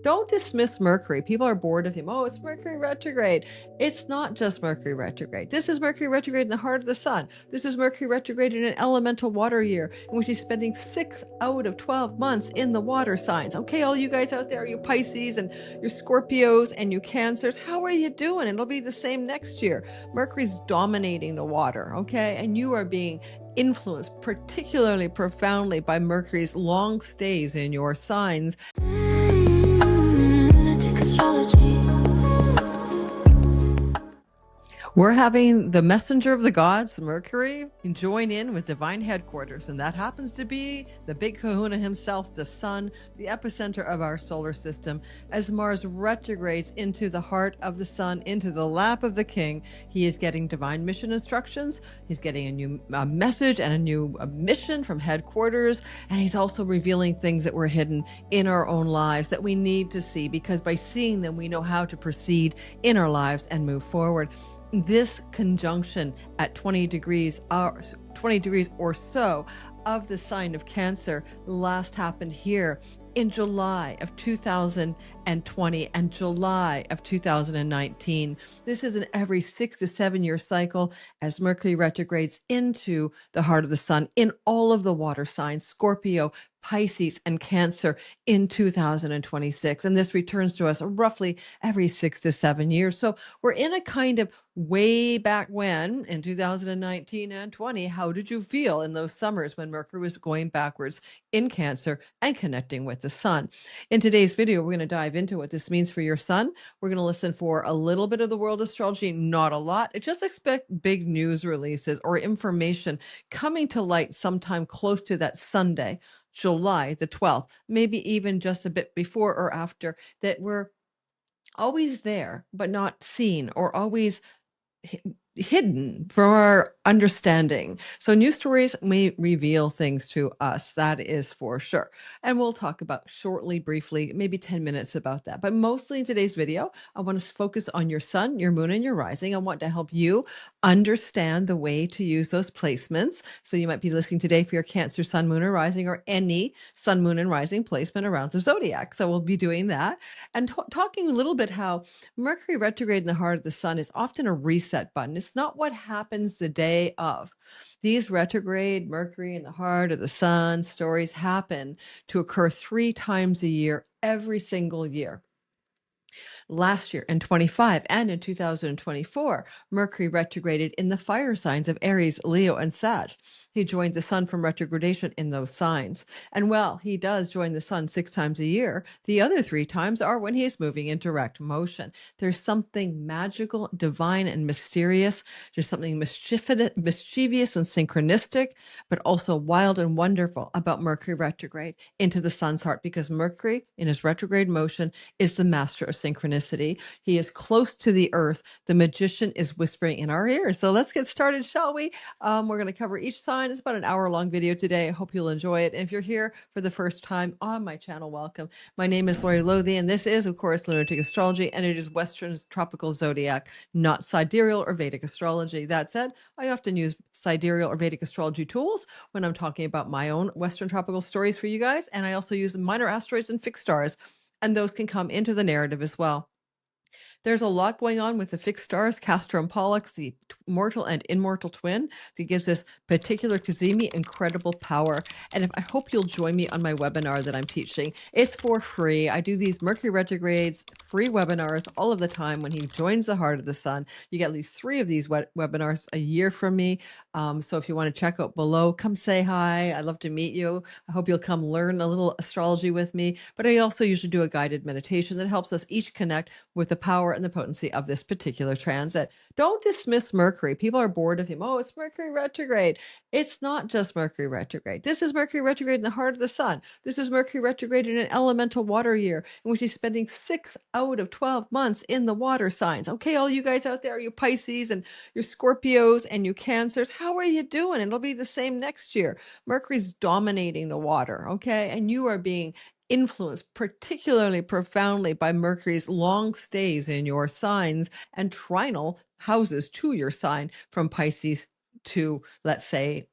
Don't dismiss Mercury. People are bored of him. Oh, it's Mercury retrograde. It's not just Mercury retrograde. This is Mercury retrograde in the heart of the sun. This is Mercury retrograde in an elemental water year in which he's spending 6 out of 12 months in the water signs. Okay, all you guys out there, you Pisces and your Scorpios and you Cancers, how are you doing? It'll be the same next year. Mercury's dominating the water, okay? And you are being influenced particularly profoundly by Mercury's long stays in your signs. Lunatic Astrology. We're having the messenger of the gods, Mercury, join in with divine headquarters, and that happens to be the big kahuna himself, the sun, the epicenter of our solar system. As Mars retrogrades into the heart of the sun, into the lap of the king, he is getting divine mission instructions. He's getting a new message and a new mission from headquarters, and he's also revealing things that were hidden in our own lives that we need to see, because by seeing them, we know how to proceed in our lives and move forward. This conjunction at 20 degrees or so of the sign of Cancer last happened here in July of 2020 and July of 2019. This is an every 6 to 7 year cycle as Mercury retrogrades into the heart of the sun in all of the water signs, Scorpio, Pisces, and Cancer in 2026. And this returns to us roughly every 6 to 7 years. So we're in a kind of way back when in 2019 and 20. How did you feel in those summers when Mercury was going backwards in Cancer and connecting with the sun? In today's video, we're going to dive into what this means for your sun. We're going to listen for a little bit of the world astrology, not a lot. Just expect big news releases or information coming to light sometime close to that Sunday, July the 12th, maybe even just a bit before or after, that we're always there, but not seen, or always hidden from our understanding. So news stories may reveal things to us, that is for sure. And we'll talk about shortly, briefly, maybe 10 minutes about that. But mostly in today's video, I want to focus on your sun, your moon, and your rising. I want to help you understand the way to use those placements. So you might be listening today for your Cancer, sun, moon, or rising, or any sun, moon, and rising placement around the zodiac. So we'll be doing that and talking a little bit how Mercury retrograde in the heart of the sun is often a reset button. It's not what happens the day of. These retrograde Mercury in the heart of the sun stories happen to occur 3 times a year, every single year. Last year in 25 and in 2024, Mercury retrograded in the fire signs of Aries, Leo, and Sag. He joined the sun from retrogradation in those signs. And while he does join the sun 6 times a year, the other 3 times are when he is moving in direct motion. There's something magical, divine, and mysterious. There's something mischievous and synchronistic, but also wild and wonderful about Mercury retrograde into the sun's heart, because Mercury in his retrograde motion is the master of synchronicity. He is close to the earth. The magician is whispering in our ears. So let's get started, shall we? We're going to cover each sign. It's about an hour-long video today. I hope you'll enjoy it. And if you're here for the first time on my channel, welcome. My name is Lori Lothian, and this is, of course, Lunatic Astrology, and it is Western tropical zodiac, not sidereal or Vedic astrology. That said, I often use sidereal or Vedic astrology tools when I'm talking about my own Western tropical stories for you guys, and I also use minor asteroids and fixed stars, and those can come into the narrative as well. There's a lot going on with the fixed stars, Castor and Pollux, the mortal and immortal twin, that gives this particular Cazimi incredible power. And I hope you'll join me on my webinar that I'm teaching. It's for free. I do these Mercury retrogrades free webinars all of the time when he joins the heart of the sun. You get at least 3 of these webinars a year from me. So if you want to check out below, come say hi. I'd love to meet you. I hope you'll come learn a little astrology with me. But I also usually do a guided meditation that helps us each connect with the power and the potency of this particular transit. Don't dismiss Mercury. People are bored of him. Oh, it's Mercury retrograde. It's not just Mercury retrograde. This is Mercury retrograde in the heart of the sun. This is Mercury retrograde in an elemental water year in which he's spending 6 out of 12 months in the water signs. Okay, all you guys out there, you Pisces and your Scorpios and you Cancers, how are you doing? It'll be the same next year. Mercury's dominating the water, okay? And you are being influenced particularly profoundly by Mercury's long stays in your signs and trinal houses to your sign from Pisces to, let's say,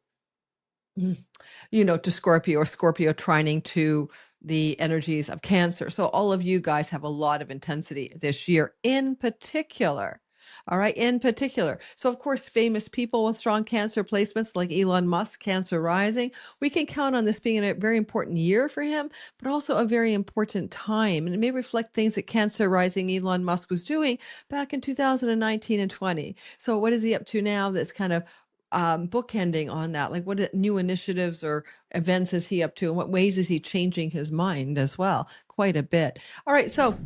to Scorpio, or Scorpio trining to the energies of Cancer. So all of you guys have a lot of intensity this year in particular. All right, in particular. So, of course, famous people with strong Cancer placements like Elon Musk, Cancer rising, we can count on this being a very important year for him, but also a very important time. And it may reflect things that Cancer rising Elon Musk was doing back in 2019 and 20. So, what is he up to now that's kind of bookending on that? Like, what new initiatives or events is he up to, and what ways is he changing his mind as well? Quite a bit. All right, so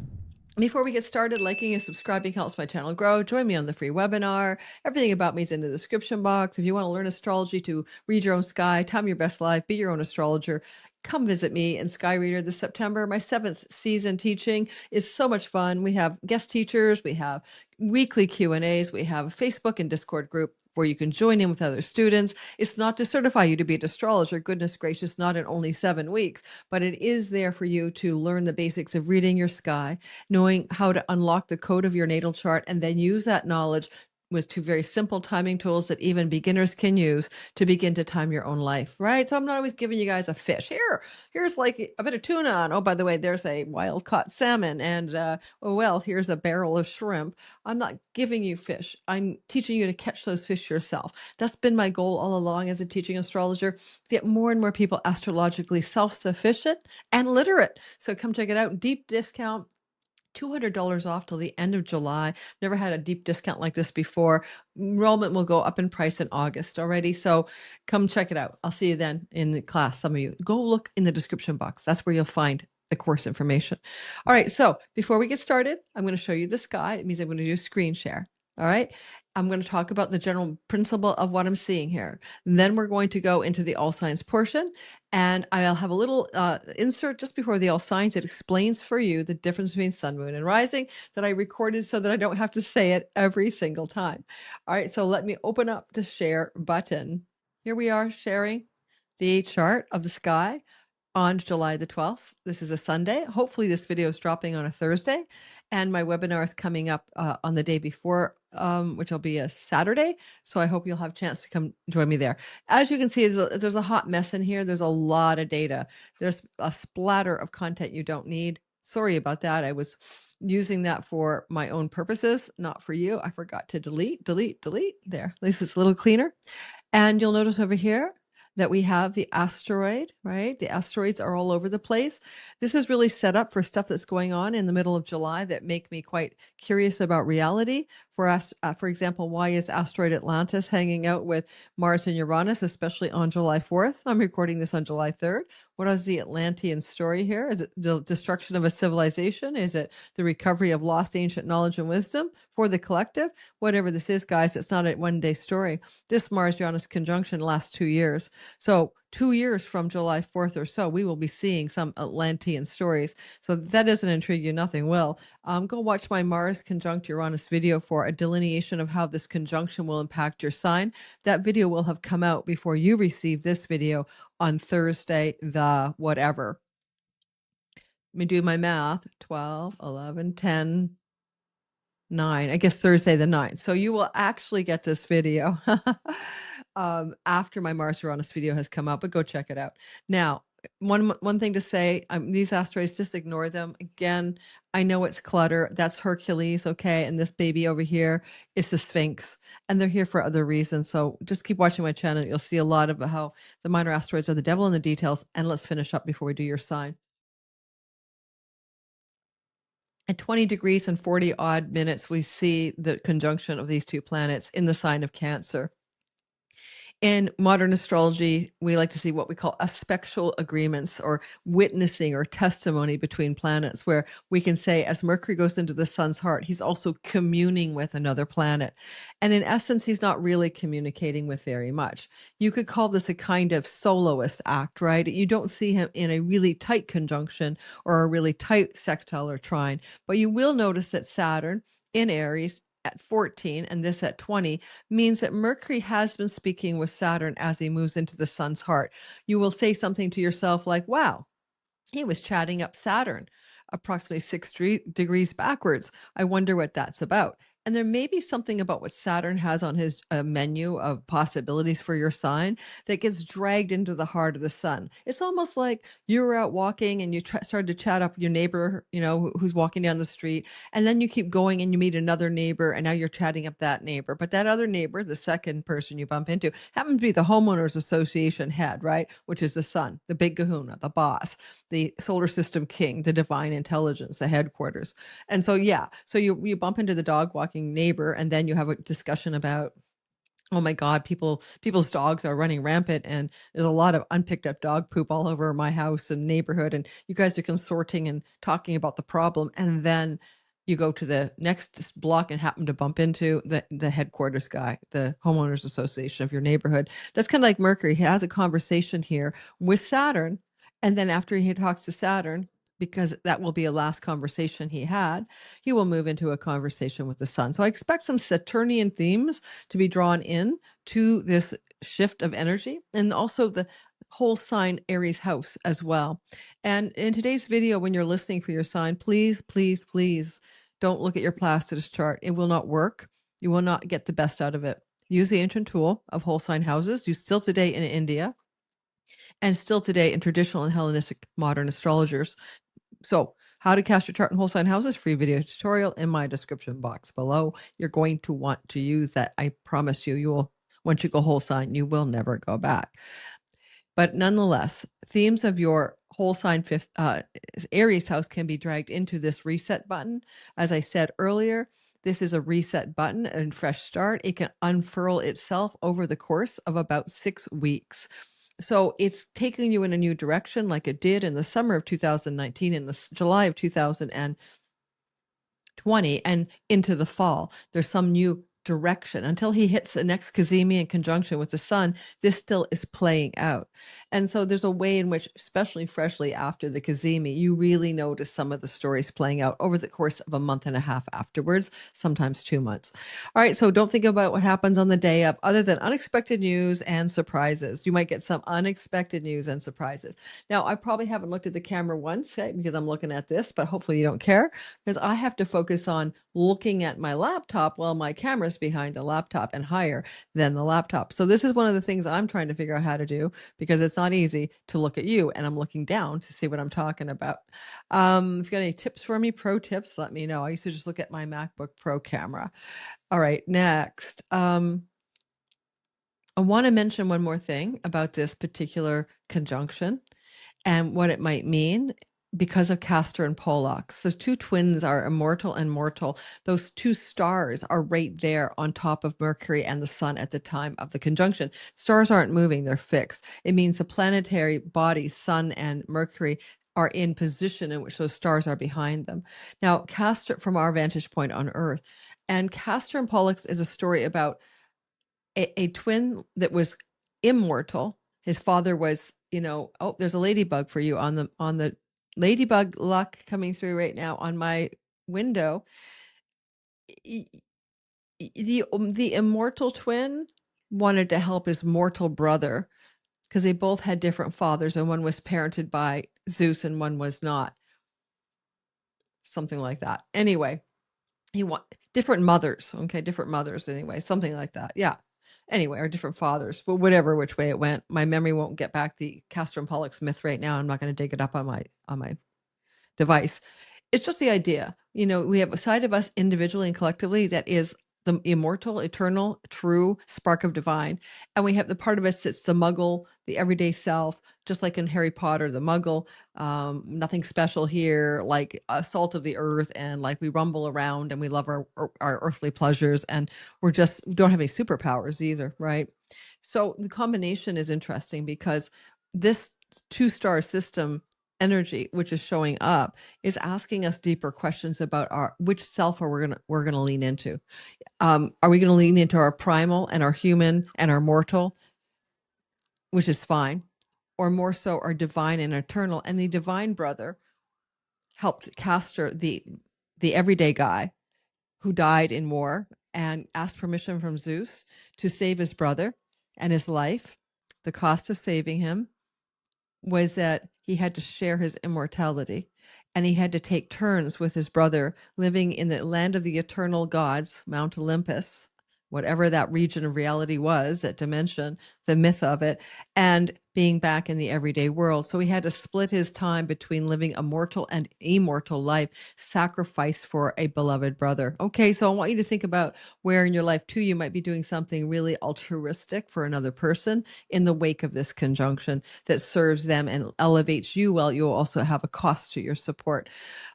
before we get started, liking and subscribing helps my channel grow. Join me on the free webinar. Everything about me is in the description box. If you want to learn astrology, to read your own sky, time your best life, be your own astrologer, come visit me in Sky Reader this September. My 7th season teaching is so much fun. We have guest teachers, we have weekly Q&As, we have a Facebook and Discord group where you can join in with other students. It's not to certify you to be an astrologer, goodness gracious, not in only 7 weeks, but it is there for you to learn the basics of reading your sky, knowing how to unlock the code of your natal chart, and then use that knowledge with 2 very simple timing tools that even beginners can use to begin to time your own life, right? So I'm not always giving you guys a fish. Here's like a bit of tuna, and oh, by the way, there's a wild caught salmon, and oh, well, here's a barrel of shrimp. I'm not giving you fish. I'm teaching you to catch those fish yourself. That's been my goal all along as a teaching astrologer, to get more and more people astrologically self-sufficient and literate. So come check it out. Deep discount. $200 off till the end of July. Never had a deep discount like this before. Enrollment will go up in price in August already. So come check it out. I'll see you then in the class. Some of you go look in the description box. That's where you'll find the course information. All right. So before we get started, I'm going to show you the sky. It means I'm going to do screen share. All right. I'm going to talk about the general principle of what I'm seeing here. And then we're going to go into the all signs portion. And I'll have a little insert just before the all signs. It explains for you the difference between sun, moon, and rising that I recorded so that I don't have to say it every single time. All right, so let me open up the share button. Here we are sharing the chart of the sky on July the 12th. This is a Sunday. Hopefully this video is dropping on a Thursday, and my webinar is coming up on the day before, which will be a Saturday. So I hope you'll have a chance to come join me there. As you can see, there's a hot mess in here. There's a lot of data. There's a splatter of content you don't need. Sorry about that. I was using that for my own purposes, not for you. I forgot to delete. There, at least it's a little cleaner. And you'll notice over here that we have the asteroid, right? The asteroids are all over the place. This is really set up for stuff that's going on in the middle of July that make me quite curious about reality. For us, for example, why is asteroid Atlantis hanging out with Mars and Uranus, especially on July 4th? I'm recording this on July 3rd. What is the Atlantean story here? Is it the destruction of a civilization? Is it the recovery of lost ancient knowledge and wisdom for the collective? Whatever this is, guys, it's not a one-day story. This Mars-Uranus conjunction lasts 2 years. So 2 years from July 4th or so, we will be seeing some Atlantean stories. So that doesn't intrigue you, nothing will. Go watch my Mars conjunct Uranus video for a delineation of how this conjunction will impact your sign. That video will have come out before you receive this video on Thursday, the whatever. Let me do my math. 12, 11, 10, 9. I guess Thursday the 9th. So you will actually get this video after my Mars Uranus video has come out, but go check it out. Now, one thing to say, these asteroids, just ignore them. Again, I know it's clutter. That's Hercules, okay? And this baby over here is the Sphinx, and they're here for other reasons. So just keep watching my channel. You'll see a lot of how the minor asteroids are the devil in the details. And let's finish up before we do your sign. At 20 degrees and 40 odd minutes, we see the conjunction of these two planets in the sign of Cancer. In modern astrology, we like to see what we call aspectual agreements, or witnessing or testimony between planets, where we can say, as Mercury goes into the sun's heart, he's also communing with another planet. And in essence, he's not really communicating with very much. You could call this a kind of soloist act, right? You don't see him in a really tight conjunction or a really tight sextile or trine, but you will notice that Saturn in Aries at 14 and this at 20 means that Mercury has been speaking with Saturn as he moves into the sun's heart. You will say something to yourself like, wow, he was chatting up Saturn approximately 6 degrees backwards. I wonder what that's about. And there may be something about what Saturn has on his menu of possibilities for your sign that gets dragged into the heart of the sun. It's almost like you were out walking and you started to chat up your neighbor, who's walking down the street. And then you keep going and you meet another neighbor, and now you're chatting up that neighbor. But that other neighbor, the second person you bump into, happens to be the homeowners association head, right? Which is the sun, the big kahuna, the boss, the solar system king, the divine intelligence, the headquarters. And so, yeah, so you bump into the dog walking neighbor, and then you have a discussion about, oh my God, people's dogs are running rampant, and there's a lot of unpicked up dog poop all over my house and neighborhood, and you guys are consorting and talking about the problem. And then you go to the next block and happen to bump into the headquarters guy, the homeowners association of your neighborhood. That's kind of like Mercury. He has a conversation here with Saturn, and then after he talks to Saturn, because that will be a last conversation he had, he will move into a conversation with the sun. So I expect some Saturnian themes to be drawn in to this shift of energy, and also the whole sign Aries house as well. And in today's video, when you're listening for your sign, please, please, please don't look at your Placidus chart. It will not work. You will not get the best out of it. Use the ancient tool of whole sign houses, used still today in India and still today in traditional and Hellenistic modern astrologers. So how to cast your chart in whole sign houses, free video tutorial in my description box below. You're going to want to use that. I promise you, once you go whole sign, you will never go back. But nonetheless, themes of your whole sign Aries house can be dragged into this reset button. As I said earlier, this is a reset button and fresh start. It can unfurl itself over the course of about 6 weeks. So it's taking you in a new direction, like it did in the summer of 2019, in the July of 2020, and into the fall. There's some new direction until he hits the next Cazimi in conjunction with the sun. This still is playing out. And so there's a way in which, especially freshly after the Cazimi, you really notice some of the stories playing out over the course of a month and a half afterwards, sometimes 2 months. All right, so don't think about what happens on the day of, other than unexpected news and surprises. You might get some unexpected news and surprises. Now, I probably haven't looked at the camera once because I'm looking at this, but hopefully you don't care, because I have to focus on looking at my laptop while my camera's behind the laptop and higher than the laptop. So this is one of the things I'm trying to figure out how to do, because it's not easy to look at you and I'm looking down to see what I'm talking about. If you got any tips for me, pro tips, let me know. I used to just look at my MacBook Pro camera. All right, next. I want to mention one more thing about this particular conjunction and what it might mean because of Castor and Pollux. Those two twins are immortal and mortal. Those two stars are right there on top of Mercury and the sun at the time of the conjunction. Stars aren't moving, they're fixed. It means the planetary bodies, sun and Mercury, are in position in which those stars are behind them. Now, Castor, from our vantage point on Earth, and Castor and Pollux is a story about a twin that was immortal. His father was, oh, there's a ladybug for you on the ladybug luck coming through right now on my window. The immortal twin wanted to help his mortal brother because they both had different fathers, and one was parented by Zeus and one was not. Something like that. Anyway, he want different mothers. Okay, different mothers. Anyway, something like that. Yeah. Anyway, or different fathers, but whatever which way it went, my memory won't get back the Castor and Pollux myth right now. I'm not going to dig it up on my device. It's just the idea. We have a side of us individually and collectively that is the immortal, eternal, true spark of divine. And we have the part of us that's the muggle, the everyday self, just like in Harry Potter, the muggle, nothing special here, like a salt of the earth, and like we rumble around and we love our earthly pleasures, and we don't have any superpowers either, right? So the combination is interesting because this two-star system energy, which is showing up, is asking us deeper questions about which self are we're gonna lean into. Are we going to lean into our primal and our human and our mortal, which is fine, or more so our divine and eternal? And the divine brother helped Castor, the everyday guy who died in war, and asked permission from Zeus to save his brother and his life. The cost of saving him was that he had to share his immortality. and he had to take turns with his brother living in the land of the eternal gods, Mount Olympus, whatever that region of reality was, that dimension, the myth of it, and being back in the everyday world. So he had to split his time between living a mortal and immortal life, sacrifice for a beloved brother. Okay, so I want you to think about where in your life too you might be doing something really altruistic for another person in the wake of this conjunction that serves them and elevates you, while you'll also have a cost to your support.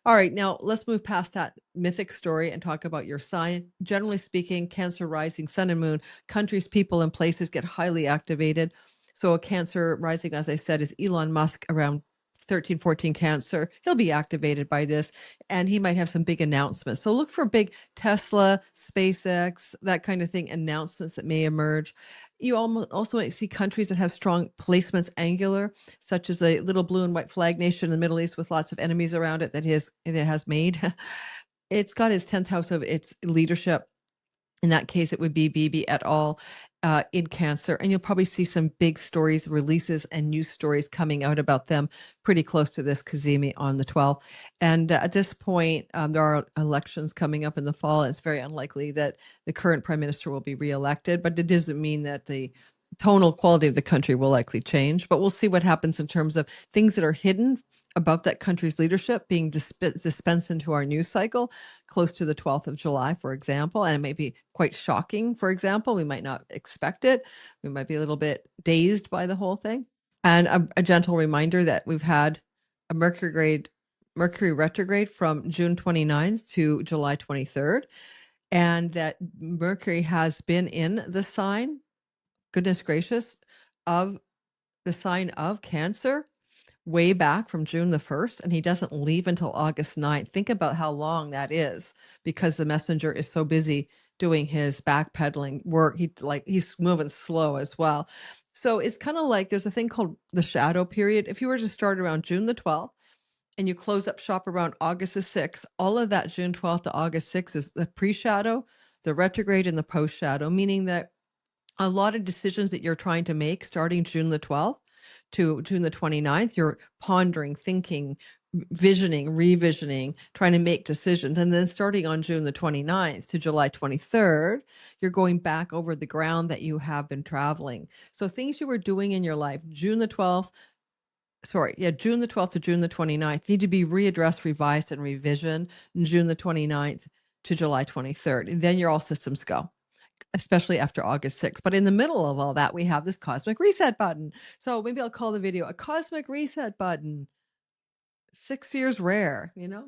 All right, now let's move past that mythic story and talk about your sign. Generally speaking, Cancer rising, sun and moon, countries, people, and places get highly activated. So a Cancer rising, as I said, is Elon Musk around 13, 14 Cancer. He'll be activated by this, and he might have some big announcements. So look for big Tesla, SpaceX, that kind of thing, announcements that may emerge. You also might see countries that have strong placements angular, such as a little blue and white flag nation in the Middle East with lots of enemies around it that has made. It's got its 10th house of its leadership. In that case, it would be Bibi et al. In Cancer. And you'll probably see some big stories, releases, and news stories coming out about them pretty close to this Cazimi on the 12th. And at this point, there are elections coming up in the fall. It's very unlikely that the current prime minister will be reelected, but it doesn't mean that the tonal quality of the country will likely change. But we'll see what happens in terms of things that are hidden about that country's leadership being dispensed into our news cycle close to the 12th of July, for example. And it may be quite shocking, for example. We might not expect it. We might be a little bit dazed by the whole thing. And a gentle reminder that we've had a Mercury retrograde from June 29th to July 23rd, and that Mercury has been in the sign, goodness gracious, of the sign of Cancer way back from June the 1st, and he doesn't leave until August 9th. Think about how long that is, because the messenger is so busy doing his backpedaling work. He's moving slow as well. So it's kind of like there's a thing called the shadow period. If you were to start around June the 12th and you close up shop around August the 6th, all of that June 12th to August 6th is the pre-shadow, the retrograde, and the post-shadow, meaning that a lot of decisions that you're trying to make starting June the 12th to June the 29th, you're pondering, thinking, visioning, revisioning, trying to make decisions. And then starting on June the 29th to July 23rd, you're going back over the ground that you have been traveling. So things you were doing in your life, June the 12th to June the 29th need to be readdressed, revised, and revisioned June the 29th to July 23rd. And then you're all systems go, especially after August 6th. But in the middle of all that, we have this cosmic reset button. So maybe I'll call the video a cosmic reset button. 6 years rare, you know?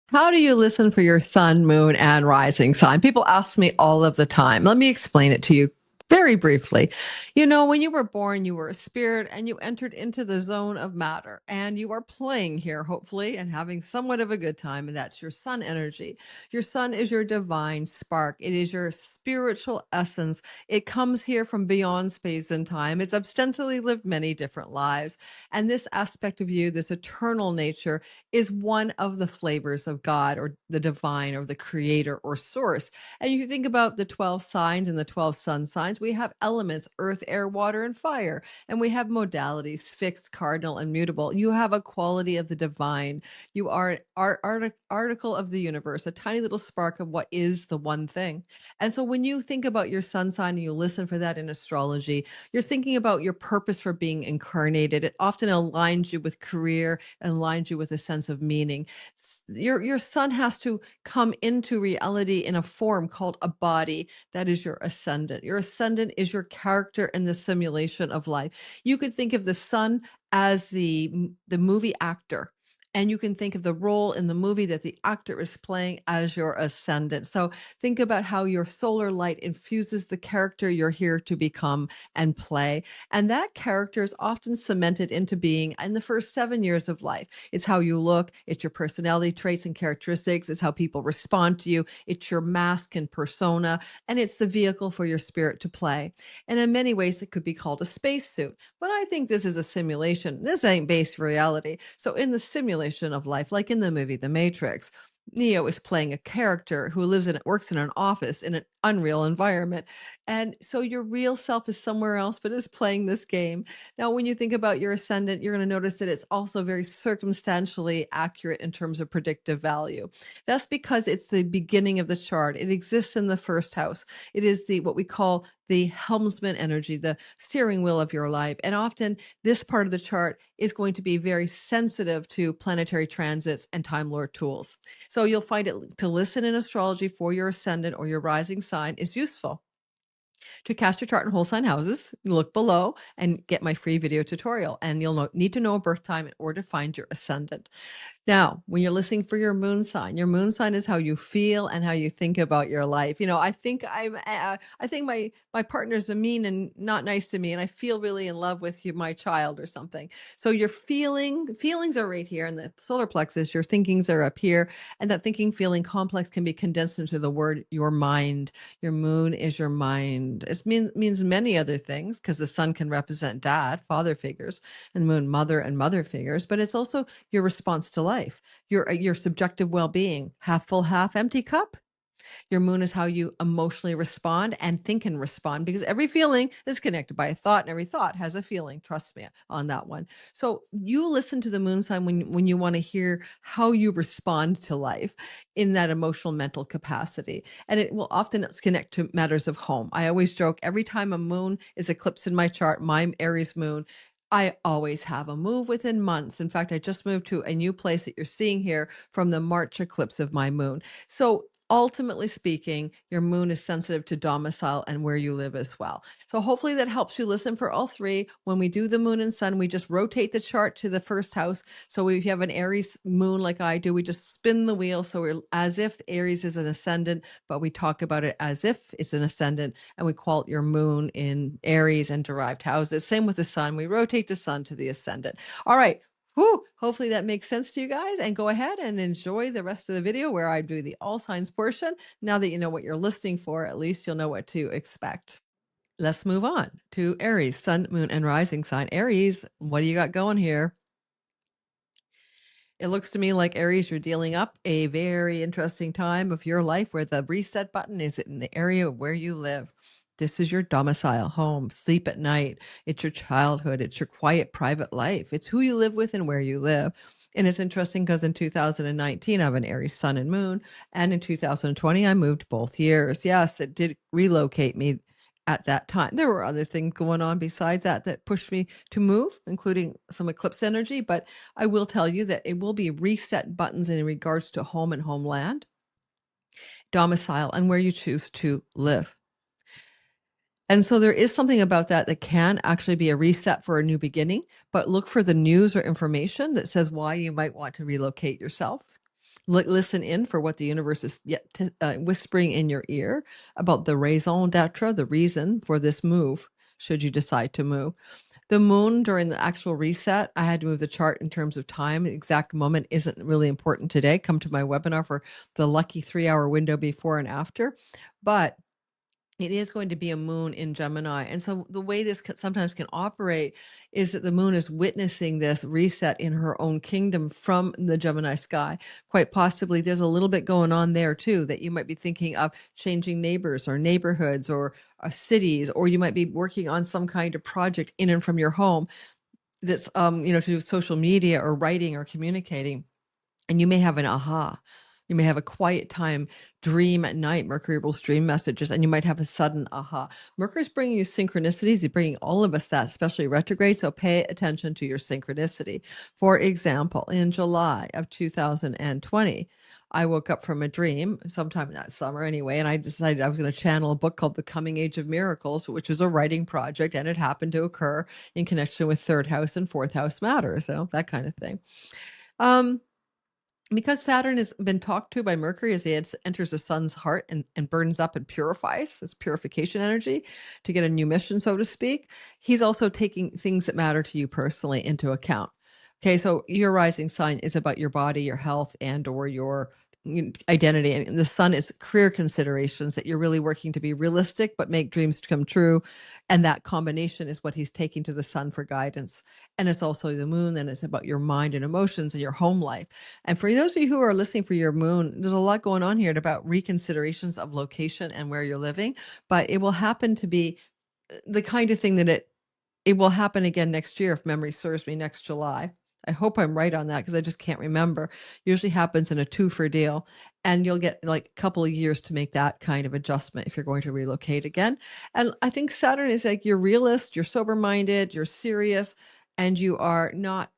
How do you listen for your sun, moon, and rising sign? People ask me all of the time. Let me explain it to you very briefly. You know, when you were born, you were a spirit and you entered into the zone of matter, and you are playing here, hopefully, and having somewhat of a good time. And that's your sun energy. Your sun is your divine spark. It is your spiritual essence. It comes here from beyond space and time. It's ostensibly lived many different lives. And this aspect of you, this eternal nature, is one of the flavors of God or the divine or the creator or source. And you think about the 12 signs and the 12 sun signs, we have elements: earth, air, water, and fire. And we have modalities: fixed, cardinal, and mutable. You have a quality of the divine. You are an article of the universe, a tiny little spark of what is the one thing. And so when you think about your sun sign and you listen for that in astrology, you're thinking about your purpose for being incarnated. It often aligns you with career, aligns you with a sense of meaning. Your sun has to come into reality in a form called a body. That is your ascendant. Your ascendant is your character in the simulation of life. You could think of the sun as the movie actor, and you can think of the role in the movie that the actor is playing as your ascendant. So think about how your solar light infuses the character you're here to become and play. And that character is often cemented into being in the first 7 years of life. It's how you look, it's your personality traits and characteristics, it's how people respond to you, it's your mask and persona, and it's the vehicle for your spirit to play. And in many ways, it could be called a spacesuit. But I think this is a simulation. This ain't based reality. So in the simulation of life, like in the movie The Matrix, Neo is playing a character who works in an office in an unreal environment. And so your real self is somewhere else, but is playing this game. Now, when you think about your ascendant, you're going to notice that it's also very circumstantially accurate in terms of predictive value. That's because it's the beginning of the chart. It exists in the first house. It is what we call the helmsman energy, the steering wheel of your life. And often this part of the chart is going to be very sensitive to planetary transits and Time Lord tools. So you'll find it to listen in astrology for your ascendant or your rising sign is useful. To cast your chart in whole sign houses, look below and get my free video tutorial. And you'll need to know a birth time in order to find your ascendant. Now, when you're listening for your moon sign is how you feel and how you think about your life. I think I think my partner's mean and not nice to me, and I feel really in love with my child or something. So your feelings are right here, and the solar plexus. Your thinkings are up here, and that thinking feeling complex can be condensed into the word your mind. Your moon is your mind. It means many other things because the sun can represent dad, father figures, and moon mother and mother figures, but it's also your response to life, your subjective well-being, half full, half empty cup. Your moon is how you emotionally respond and think and respond, because every feeling is connected by a thought, and every thought has a feeling. Trust me on that one. So you listen to the moon sign when you want to hear how you respond to life in that emotional mental capacity. And it will often connect to matters of home. I always joke, every time a moon is eclipsed in my chart, my Aries moon, I always have a move within months. In fact, I just moved to a new place that you're seeing here from the March eclipse of my moon. So ultimately speaking, your moon is sensitive to domicile and where you live as well. So hopefully that helps you listen for all three. When we do the moon and sun, we just rotate the chart to the first house. So if you have an Aries moon like I do, we just spin the wheel. So we're as if Aries is an ascendant, but we talk about it as if it's an ascendant, and we call it your moon in Aries and derived houses. Same with the sun. We rotate the sun to the ascendant. All right. Whew, hopefully that makes sense to you guys, and go ahead and enjoy the rest of the video where I do the all signs portion. Now that you know what you're listening for, at least you'll know what to expect. Let's move on to Aries, sun, moon, and rising sign. Aries, what do you got going here? It looks to me like Aries, you're dealing up a very interesting time of your life where the reset button is in the area where you live. This is your domicile, home, sleep at night. It's your childhood. It's your quiet, private life. It's who you live with and where you live. And it's interesting because in 2019, I have an Aries sun and moon. And in 2020, I moved both years. Yes, it did relocate me at that time. There were other things going on besides that pushed me to move, including some eclipse energy. But I will tell you that it will be reset buttons in regards to home and homeland, domicile, and where you choose to live. And so there is something about that can actually be a reset for a new beginning, but look for the news or information that says why you might want to relocate yourself. Listen in for what the universe is whispering in your ear about the raison d'etre, the reason for this move, should you decide to move. The moon during the actual reset, I had to move the chart in terms of time. The exact moment isn't really important today. Come to my webinar for the lucky 3-hour window before and after. But it is going to be a moon in Gemini. And so the way this sometimes can operate is that the moon is witnessing this reset in her own kingdom from the Gemini sky. Quite possibly there's a little bit going on there too, that you might be thinking of changing neighbors or neighborhoods or cities, or you might be working on some kind of project in and from your home that's, to do with social media or writing or communicating. And you may have an aha. You may have a quiet time dream at night. Mercury rules dream messages, and you might have a sudden aha. Mercury's bringing you synchronicities. He's bringing all of us that, especially retrograde. So pay attention to your synchronicity. For example, in July of 2020, I woke up from a dream sometime that summer anyway, and I decided I was going to channel a book called The Coming Age of Miracles, which was a writing project, and it happened to occur in connection with third house and fourth house matter. So that kind of thing. Because Saturn has been talked to by Mercury as he enters the sun's heart and burns up and purifies, this purification energy to get a new mission, so to speak, he's also taking things that matter to you personally into account. Okay, so your rising sign is about your body, your health, and or your identity, and the sun is career considerations, that you're really working to be realistic but make dreams come true, and that combination is what he's taking to the sun for guidance. And it's also the moon, and it's about your mind and emotions and your home life. And for those of you who are listening for your moon, there's a lot going on here about reconsiderations of location and where you're living, but it will happen to be the kind of thing that it will happen again next year, if memory serves me, next July. I hope I'm right on that, because I just can't remember. Usually happens in a two-for deal, and you'll get like a couple of years to make that kind of adjustment if you're going to relocate again. And I think Saturn is like, you're realist, you're sober-minded, you're serious, and you are not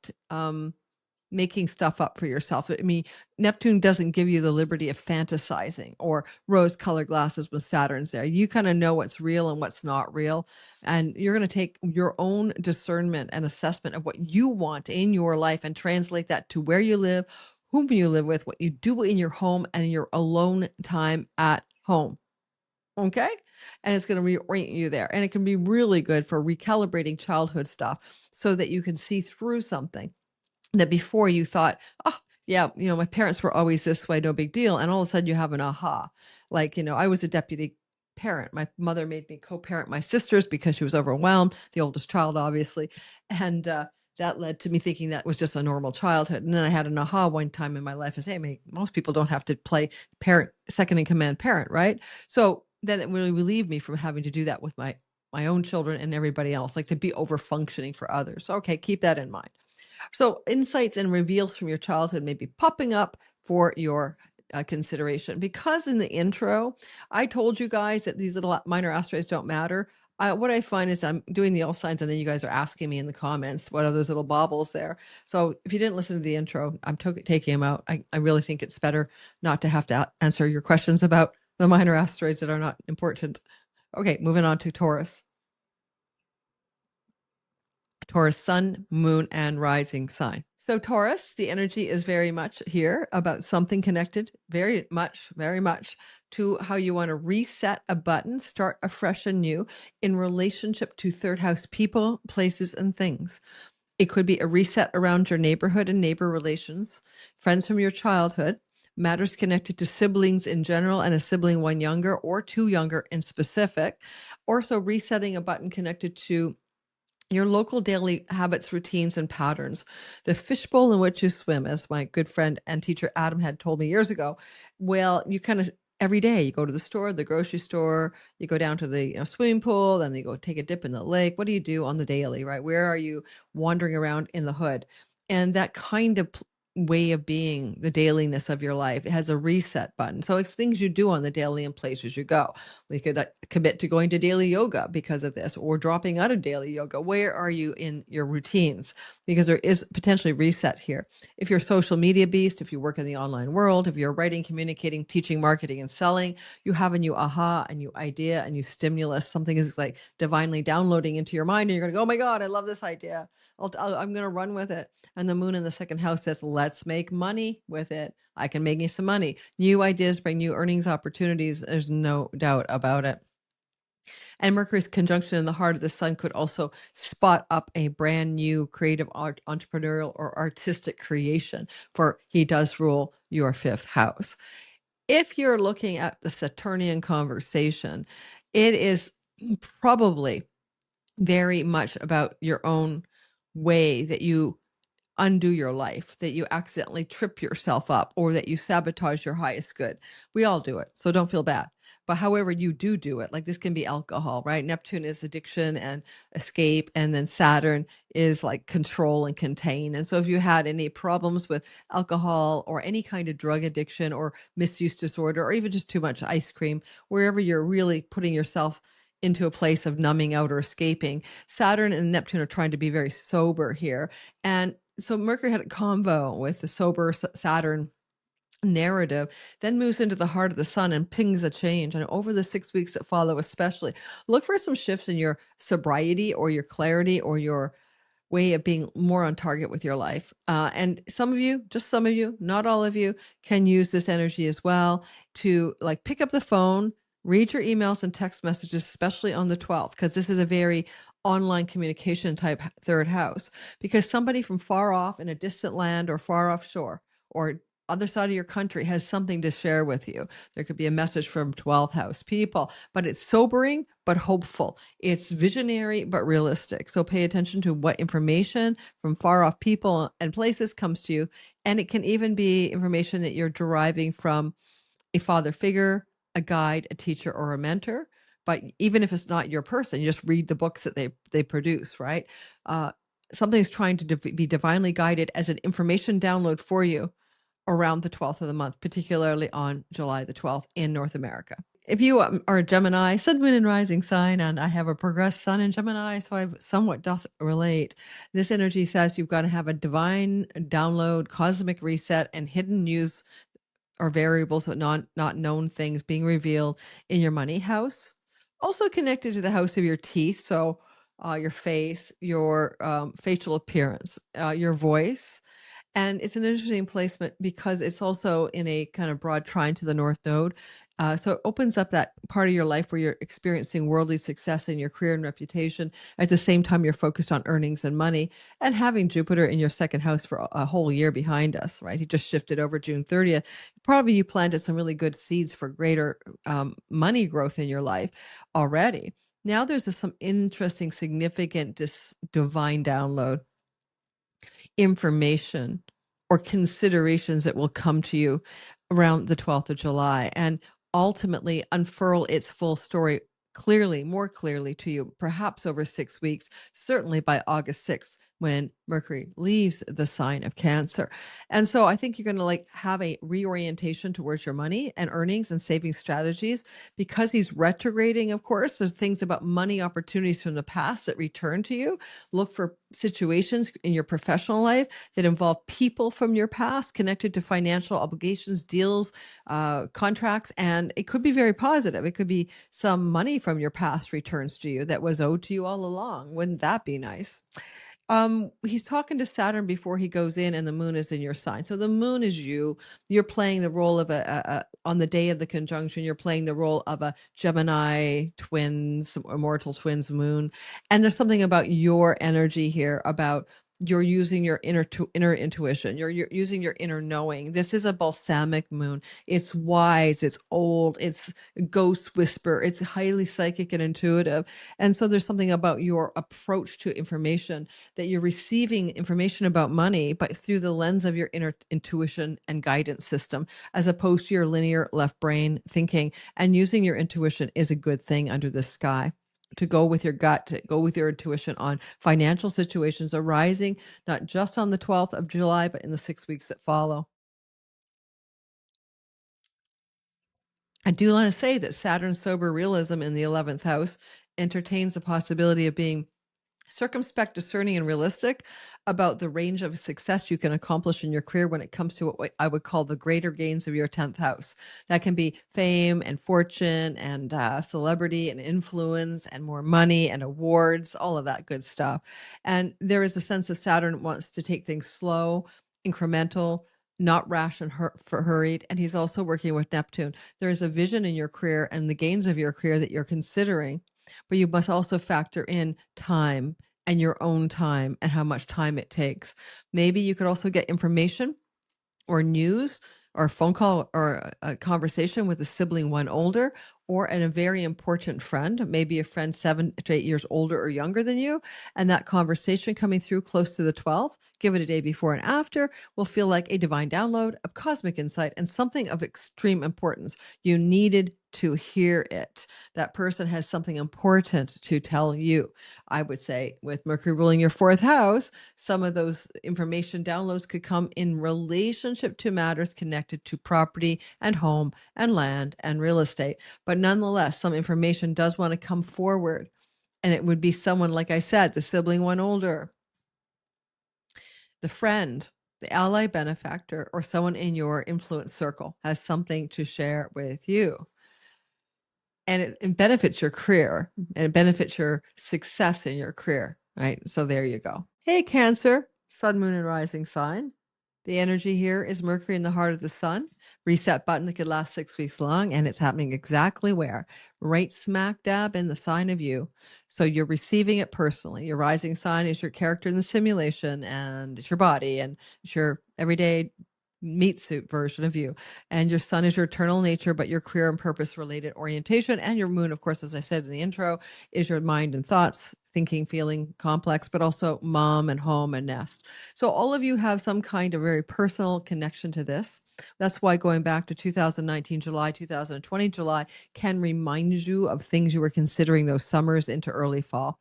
making stuff up for yourself. I mean, Neptune doesn't give you the liberty of fantasizing or rose-colored glasses with Saturn's there. You kind of know what's real and what's not real, and you're going to take your own discernment and assessment of what you want in your life and translate that to where you live, whom you live with, what you do in your home, and your alone time at home. Okay? And it's going to reorient you there. And it can be really good for recalibrating childhood stuff so that you can see through something that before you thought, oh, yeah, my parents were always this way, no big deal. And all of a sudden you have an aha. Like, I was a deputy parent. My mother made me co-parent my sisters because she was overwhelmed, the oldest child, obviously. And that led to me thinking that was just a normal childhood. And then I had an aha one time in my life and say, hey, most people don't have to play parent, second in command parent, right? So then it really relieved me from having to do that with my own children and everybody else, like to be over functioning for others. So, okay, keep that in mind. So insights and reveals from your childhood may be popping up for your consideration. Because in the intro, I told you guys that these little minor asteroids don't matter. What I find is I'm doing the all signs, and then you guys are asking me in the comments, what are those little baubles there? So if you didn't listen to the intro, I'm taking them out. I really think it's better not to have to answer your questions about the minor asteroids that are not important. Okay, moving on to Taurus. Taurus sun, moon, and rising sign. So Taurus, the energy is very much here about something connected very much to how you want to reset a button, start afresh and new in relationship to third house people, places, and things. It could be a reset around your neighborhood and neighbor relations, friends from your childhood, matters connected to siblings in general and a sibling one younger or two younger in specific. Also resetting a button connected to your local daily habits, routines, and patterns. The fishbowl in which you swim, as my good friend and teacher Adam had told me years ago. Well, you kind of every day you go to the store, the grocery store, you go down to the swimming pool, then you go take a dip in the lake. What do you do on the daily, right? Where are you wandering around in the hood? And that kind of way of being, the dailiness of your life, it has a reset button. So it's things you do on the daily and places you go. We could commit to going to daily yoga because of this, or dropping out of daily yoga. Where are you in your routines? Because there is potentially reset here. If you're a social media beast, if you work in the online world, if you're writing, communicating, teaching, marketing, and selling, you have a new aha, a new idea, a new stimulus. Something is like divinely downloading into your mind, and you're going to go, oh my God, I love this idea. I'm going to run with it. And the moon in the second house says, let's make money with it. I can make you some money. New ideas bring new earnings opportunities. There's no doubt about it. And Mercury's conjunction in the heart of the sun could also spot up a brand new creative art, entrepreneurial or artistic creation, for he does rule your fifth house. If you're looking at the Saturnian conversation, it is probably very much about your own way that you undo your life, that you accidentally trip yourself up, or that you sabotage your highest good. We all do it, so don't feel bad. But however you do it, like this can be alcohol, right? Neptune is addiction and escape, and then Saturn is like control and contain. And so if you had any problems with alcohol or any kind of drug addiction or misuse disorder, or even just too much ice cream, wherever you're really putting yourself into a place of numbing out or escaping, Saturn and Neptune are trying to be very sober here. And so Mercury had a convo with the sober Saturn narrative, then moves into the heart of the sun and pings a change. And over the 6 weeks that follow, especially, look for some shifts in your sobriety or your clarity or your way of being more on target with your life. And some of you, just some of you, not all of you, can use this energy as well to like pick up the phone, read your emails and text messages, especially on the 12th, because this is a very online communication type third house, because somebody from far off in a distant land or far offshore or other side of your country has something to share with you. There could be a message from 12th house people, but it's sobering but hopeful. It's visionary but realistic. So pay attention to what information from far off people and places comes to you. And it can even be information that you're deriving from a father figure, a guide, a teacher, or a mentor. But even if it's not your person, you just read the books that they produce, right? Something's trying to be divinely guided as an information download for you around the 12th of the month, particularly on July the 12th in North America. If you are a Gemini, Sun, Moon, and Rising sign, and I have a progressed Sun in Gemini, so I somewhat doth relate. This energy says you've got to have a divine download, cosmic reset, and hidden news or variables, but not known things being revealed in your money house. Also connected to the house of your teeth, so your face, your facial appearance, your voice. And it's an interesting placement because it's also in a kind of broad trine to the North Node. So it opens up that part of your life where you're experiencing worldly success in your career and reputation. At the same time, you're focused on earnings and money, and having Jupiter in your second house for a whole year behind us, right? He just shifted over June 30th. Probably you planted some really good seeds for greater money growth in your life already. Now there's some interesting, significant divine download information or considerations that will come to you around the 12th of July and ultimately unfurl its full story clearly, more clearly to you, perhaps over 6 weeks, certainly by August 6th when Mercury leaves the sign of Cancer. And so I think you're going to have a reorientation towards your money and earnings and saving strategies because he's retrograding. Of course, there's things about money opportunities from the past that return to you. Look for situations in your professional life that involve people from your past connected to financial obligations, deals, contracts, and it could be very positive. It could be some money from your past returns to you that was owed to you all along. Wouldn't that be nice? He's talking to Saturn before he goes in, and the moon is in your sign. So the moon is you. You're playing the role of on the day of the conjunction, you're playing the role of a Gemini twins, immortal twins moon. And there's something about your energy here about you're using your inner intuition. You're using your inner knowing. This is a balsamic moon. It's wise. It's old. It's ghost whisper. It's highly psychic and intuitive. And so there's something about your approach to information that you're receiving information about money, but through the lens of your inner intuition and guidance system, as opposed to your linear left brain thinking. And using your intuition is a good thing under the sky. To go with your gut, to go with your intuition on financial situations arising, not just on the 12th of July, but in the 6 weeks that follow. I do want to say that Saturn's sober realism in the 11th house entertains the possibility of being circumspect, discerning, and realistic about the range of success you can accomplish in your career when it comes to what I would call the greater gains of your 10th house. That can be fame and fortune and celebrity and influence and more money and awards, all of that good stuff. And there is a sense of Saturn wants to take things slow, incremental, not rash and hurried. And he's also working with Neptune. There is a vision in your career and the gains of your career that you're considering, but you must also factor in time and your own time and how much time it takes. Maybe you could also get information or news or a phone call or a conversation with a sibling one older or a very important friend, maybe a friend 7 to 8 years older or younger than you. And that conversation coming through close to the 12th, give it a day before and after, will feel like a divine download of cosmic insight and something of extreme importance. You needed to hear it. That person has something important to tell you. I would say with Mercury ruling your 4th house, some of those information downloads could come in relationship to matters connected to property and home and land and real estate. But nonetheless, some information does want to come forward. And it would be someone, like I said, the sibling one older, the friend, the ally benefactor, or someone in your influence circle has something to share with you. And it benefits your career and it benefits your success in your career, right? So there you go. Hey, Cancer, Sun, Moon, and Rising sign. The energy here is Mercury in the heart of the sun. Reset button that could last 6 weeks long, and it's happening exactly where? Right smack dab in the sign of you. So you're receiving it personally. Your rising sign is your character in the simulation, and it's your body, and it's your everyday meat suit version of you. And your sun is your eternal nature, but your career and purpose related orientation. And your moon, of course, as I said in the intro, is your mind and thoughts, thinking, feeling complex, but also mom and home and nest. So all of you have some kind of very personal connection to this. That's why going back to 2019 July, 2020 July can remind you of things you were considering those summers into early fall.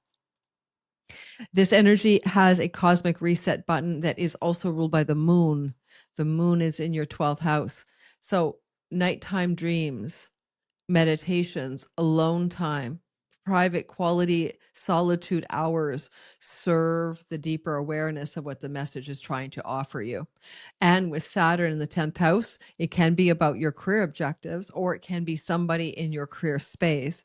This energy has a cosmic reset button that is also ruled by the moon. The moon is in your 12th house. So nighttime dreams, meditations, alone time, private quality solitude hours serve the deeper awareness of what the message is trying to offer you. And with Saturn in the 10th house, it can be about your career objectives, or it can be somebody in your career space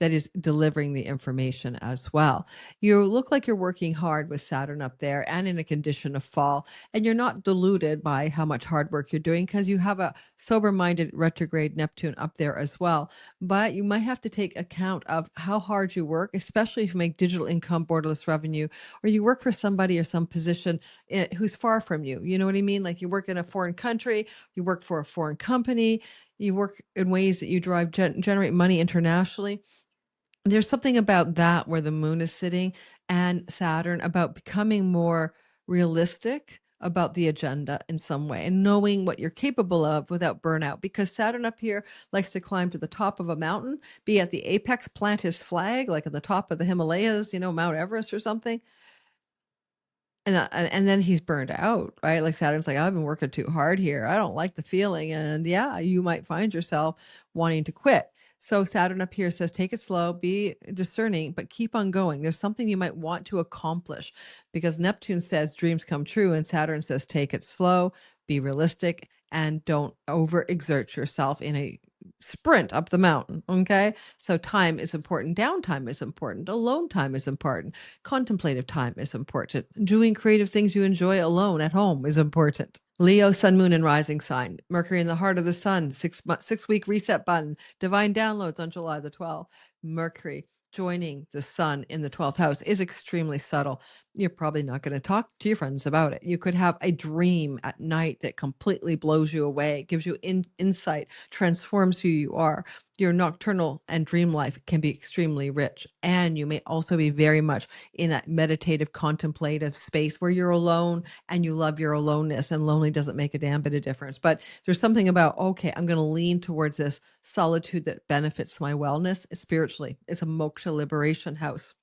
that is delivering the information as well. You look like you're working hard with Saturn up there and in a condition of fall, and you're not deluded by how much hard work you're doing because you have a sober-minded retrograde Neptune up there as well. But you might have to take account of how hard you work, especially if you make digital income, borderless revenue, or you work for somebody or some position who's far from you. You know what I mean? Like you work in a foreign country, you work for a foreign company, you work in ways that you generate money internationally. There's something about that where the moon is sitting and Saturn about becoming more realistic about the agenda in some way and knowing what you're capable of without burnout, because Saturn up here likes to climb to the top of a mountain, be at the apex, plant his flag like at the top of the Himalayas, Mount Everest or something. And then he's burned out, right? Like Saturn's like, I've been working too hard here. I don't like the feeling. And yeah, you might find yourself wanting to quit. So Saturn up here says, take it slow, be discerning, but keep on going. There's something you might want to accomplish, because Neptune says dreams come true and Saturn says, take it slow, be realistic, and don't overexert yourself in a sprint up the mountain. Okay. So time is important. Downtime is important. Alone time is important. Contemplative time is important. Doing creative things you enjoy alone at home is important. Leo, sun, moon, and rising sign. Mercury in the heart of the sun, 6-week reset button. Divine downloads on July the 12th. Mercury joining the sun in the 12th house is extremely subtle. You're probably not going to talk to your friends about it. You could have a dream at night that completely blows you away, gives you insight, transforms who you are. Your nocturnal and dream life can be extremely rich. And you may also be very much in that meditative, contemplative space where you're alone and you love your aloneness, and lonely doesn't make a damn bit of difference. But there's something about, okay, I'm going to lean towards this solitude that benefits my wellness spiritually. It's a moksha liberation house.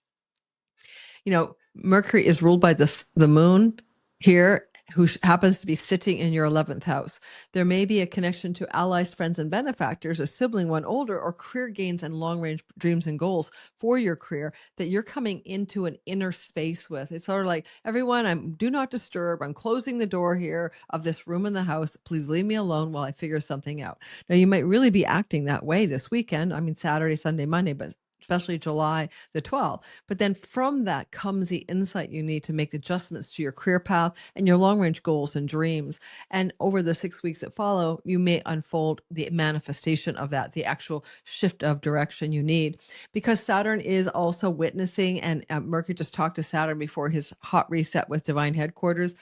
Mercury is ruled by the moon here, who happens to be sitting in your 11th house. There may be a connection to allies, friends, and benefactors, a sibling, one older, or career gains and long-range dreams and goals for your career that you're coming into an inner space with. It's sort of like, everyone, do not disturb. I'm closing the door here of this room in the house. Please leave me alone while I figure something out. Now, you might really be acting that way this weekend. I mean, Saturday, Sunday, Monday, but especially July the 12th. But then from that comes the insight you need to make adjustments to your career path and your long-range goals and dreams. And over the 6 weeks that follow, you may unfold the manifestation of that, the actual shift of direction you need. Because Saturn is also witnessing, and Mercury just talked to Saturn before his hot reset with divine headquarters.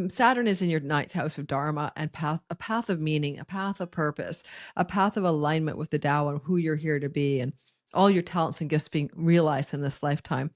Saturn is in your 9th house of Dharma and a path of meaning, a path of purpose, a path of alignment with the Tao and who you're here to be, and all your talents and gifts being realized in this lifetime.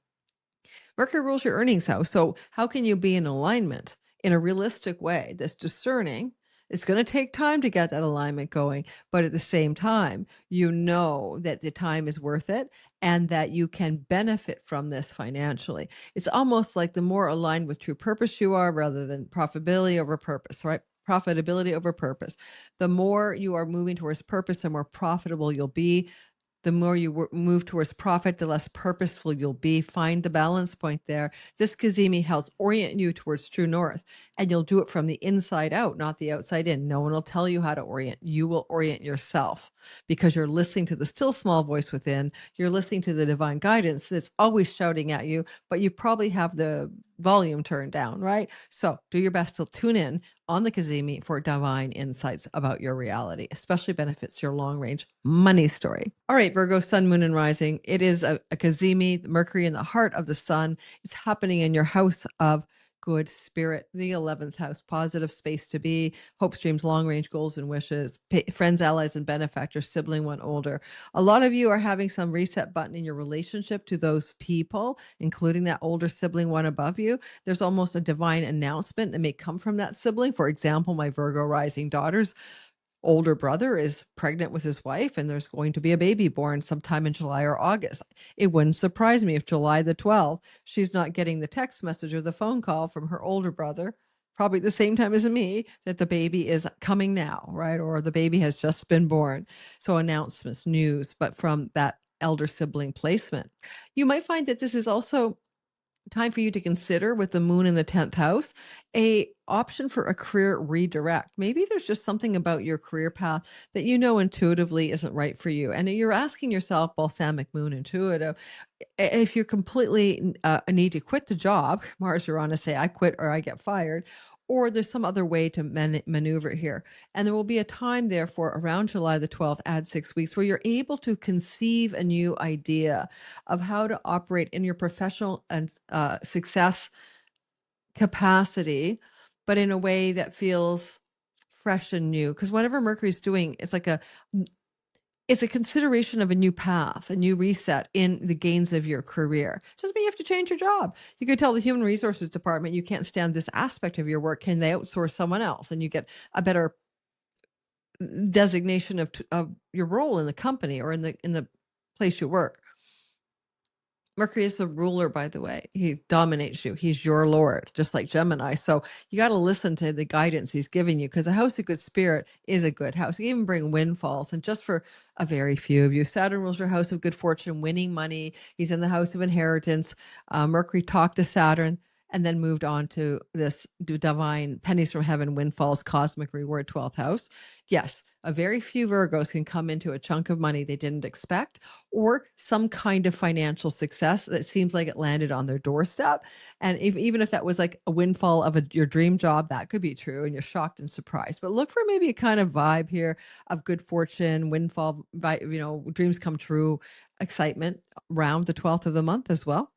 Mercury rules your earnings house. So how can you be in alignment in a realistic way that's discerning? It's going to take time to get that alignment going, but at the same time, you know that the time is worth it and that you can benefit from this financially. It's almost like the more aligned with true purpose you are, rather than profitability over purpose, right? Profitability over purpose. The more you are moving towards purpose, the more profitable you'll be. The more you move towards profit, the less purposeful you'll be. Find the balance point there. This Cazimi helps orient you towards true north, and you'll do it from the inside out, not the outside in. No one will tell you how to orient. You will orient yourself, because you're listening to the still small voice within. You're listening to the divine guidance that's always shouting at you, but you probably have the volume turned down, right? So do your best to tune in on the Cazimi for divine insights about your reality, especially benefits your long-range money story. All right, Virgo, sun, moon, and rising. It is a Cazimi, Mercury in the heart of the sun. It's happening in your house of good spirit. The 11th house, positive space to be, hopes, dreams, long range goals and wishes, friends, allies, and benefactors, sibling one older. A lot of you are having some reset button in your relationship to those people, including that older sibling one above you. There's almost a divine announcement that may come from that sibling. For example, my Virgo rising daughter's older brother is pregnant with his wife, and there's going to be a baby born sometime in July or August. It wouldn't surprise me if July the 12th, she's not getting the text message or the phone call from her older brother, probably at the same time as me, that the baby is coming now, right? Or the baby has just been born. So announcements, news, but from that elder sibling placement. You might find that this is also time for you to consider, with the moon in the 10th house, a option for a career redirect. Maybe there's just something about your career path that you know intuitively isn't right for you, and you're asking yourself, balsamic moon intuitive, if you're completely need to quit the job, Mars Uranus, say I quit or I get fired, or there's some other way to maneuver here. And there will be a time, therefore, around July the 12th, add 6 weeks, where you're able to conceive a new idea of how to operate in your professional and success capacity, but in a way that feels fresh and new. Because whatever Mercury's doing, it's a consideration of a new path, a new reset in the gains of your career. It doesn't mean you have to change your job. You could tell the human resources department you can't stand this aspect of your work. Can they outsource someone else? And you get a better designation of your role in the company or in the place you work. Mercury is the ruler, by the way. He dominates you. He's your lord, just like Gemini. So you got to listen to the guidance he's giving you, because a house of good spirit is a good house. He can even bring windfalls. And just for a very few of you, Saturn rules your house of good fortune, winning money. He's in the house of inheritance. Mercury talked to Saturn and then moved on to this divine pennies from heaven, windfalls, cosmic reward, 12th house. Yes, a very few Virgos can come into a chunk of money they didn't expect, or some kind of financial success that seems like it landed on their doorstep. And even if that was like a windfall of your dream job, that could be true, and you're shocked and surprised. But look for maybe a kind of vibe here of good fortune, windfall, dreams come true, excitement around the 12th of the month as well,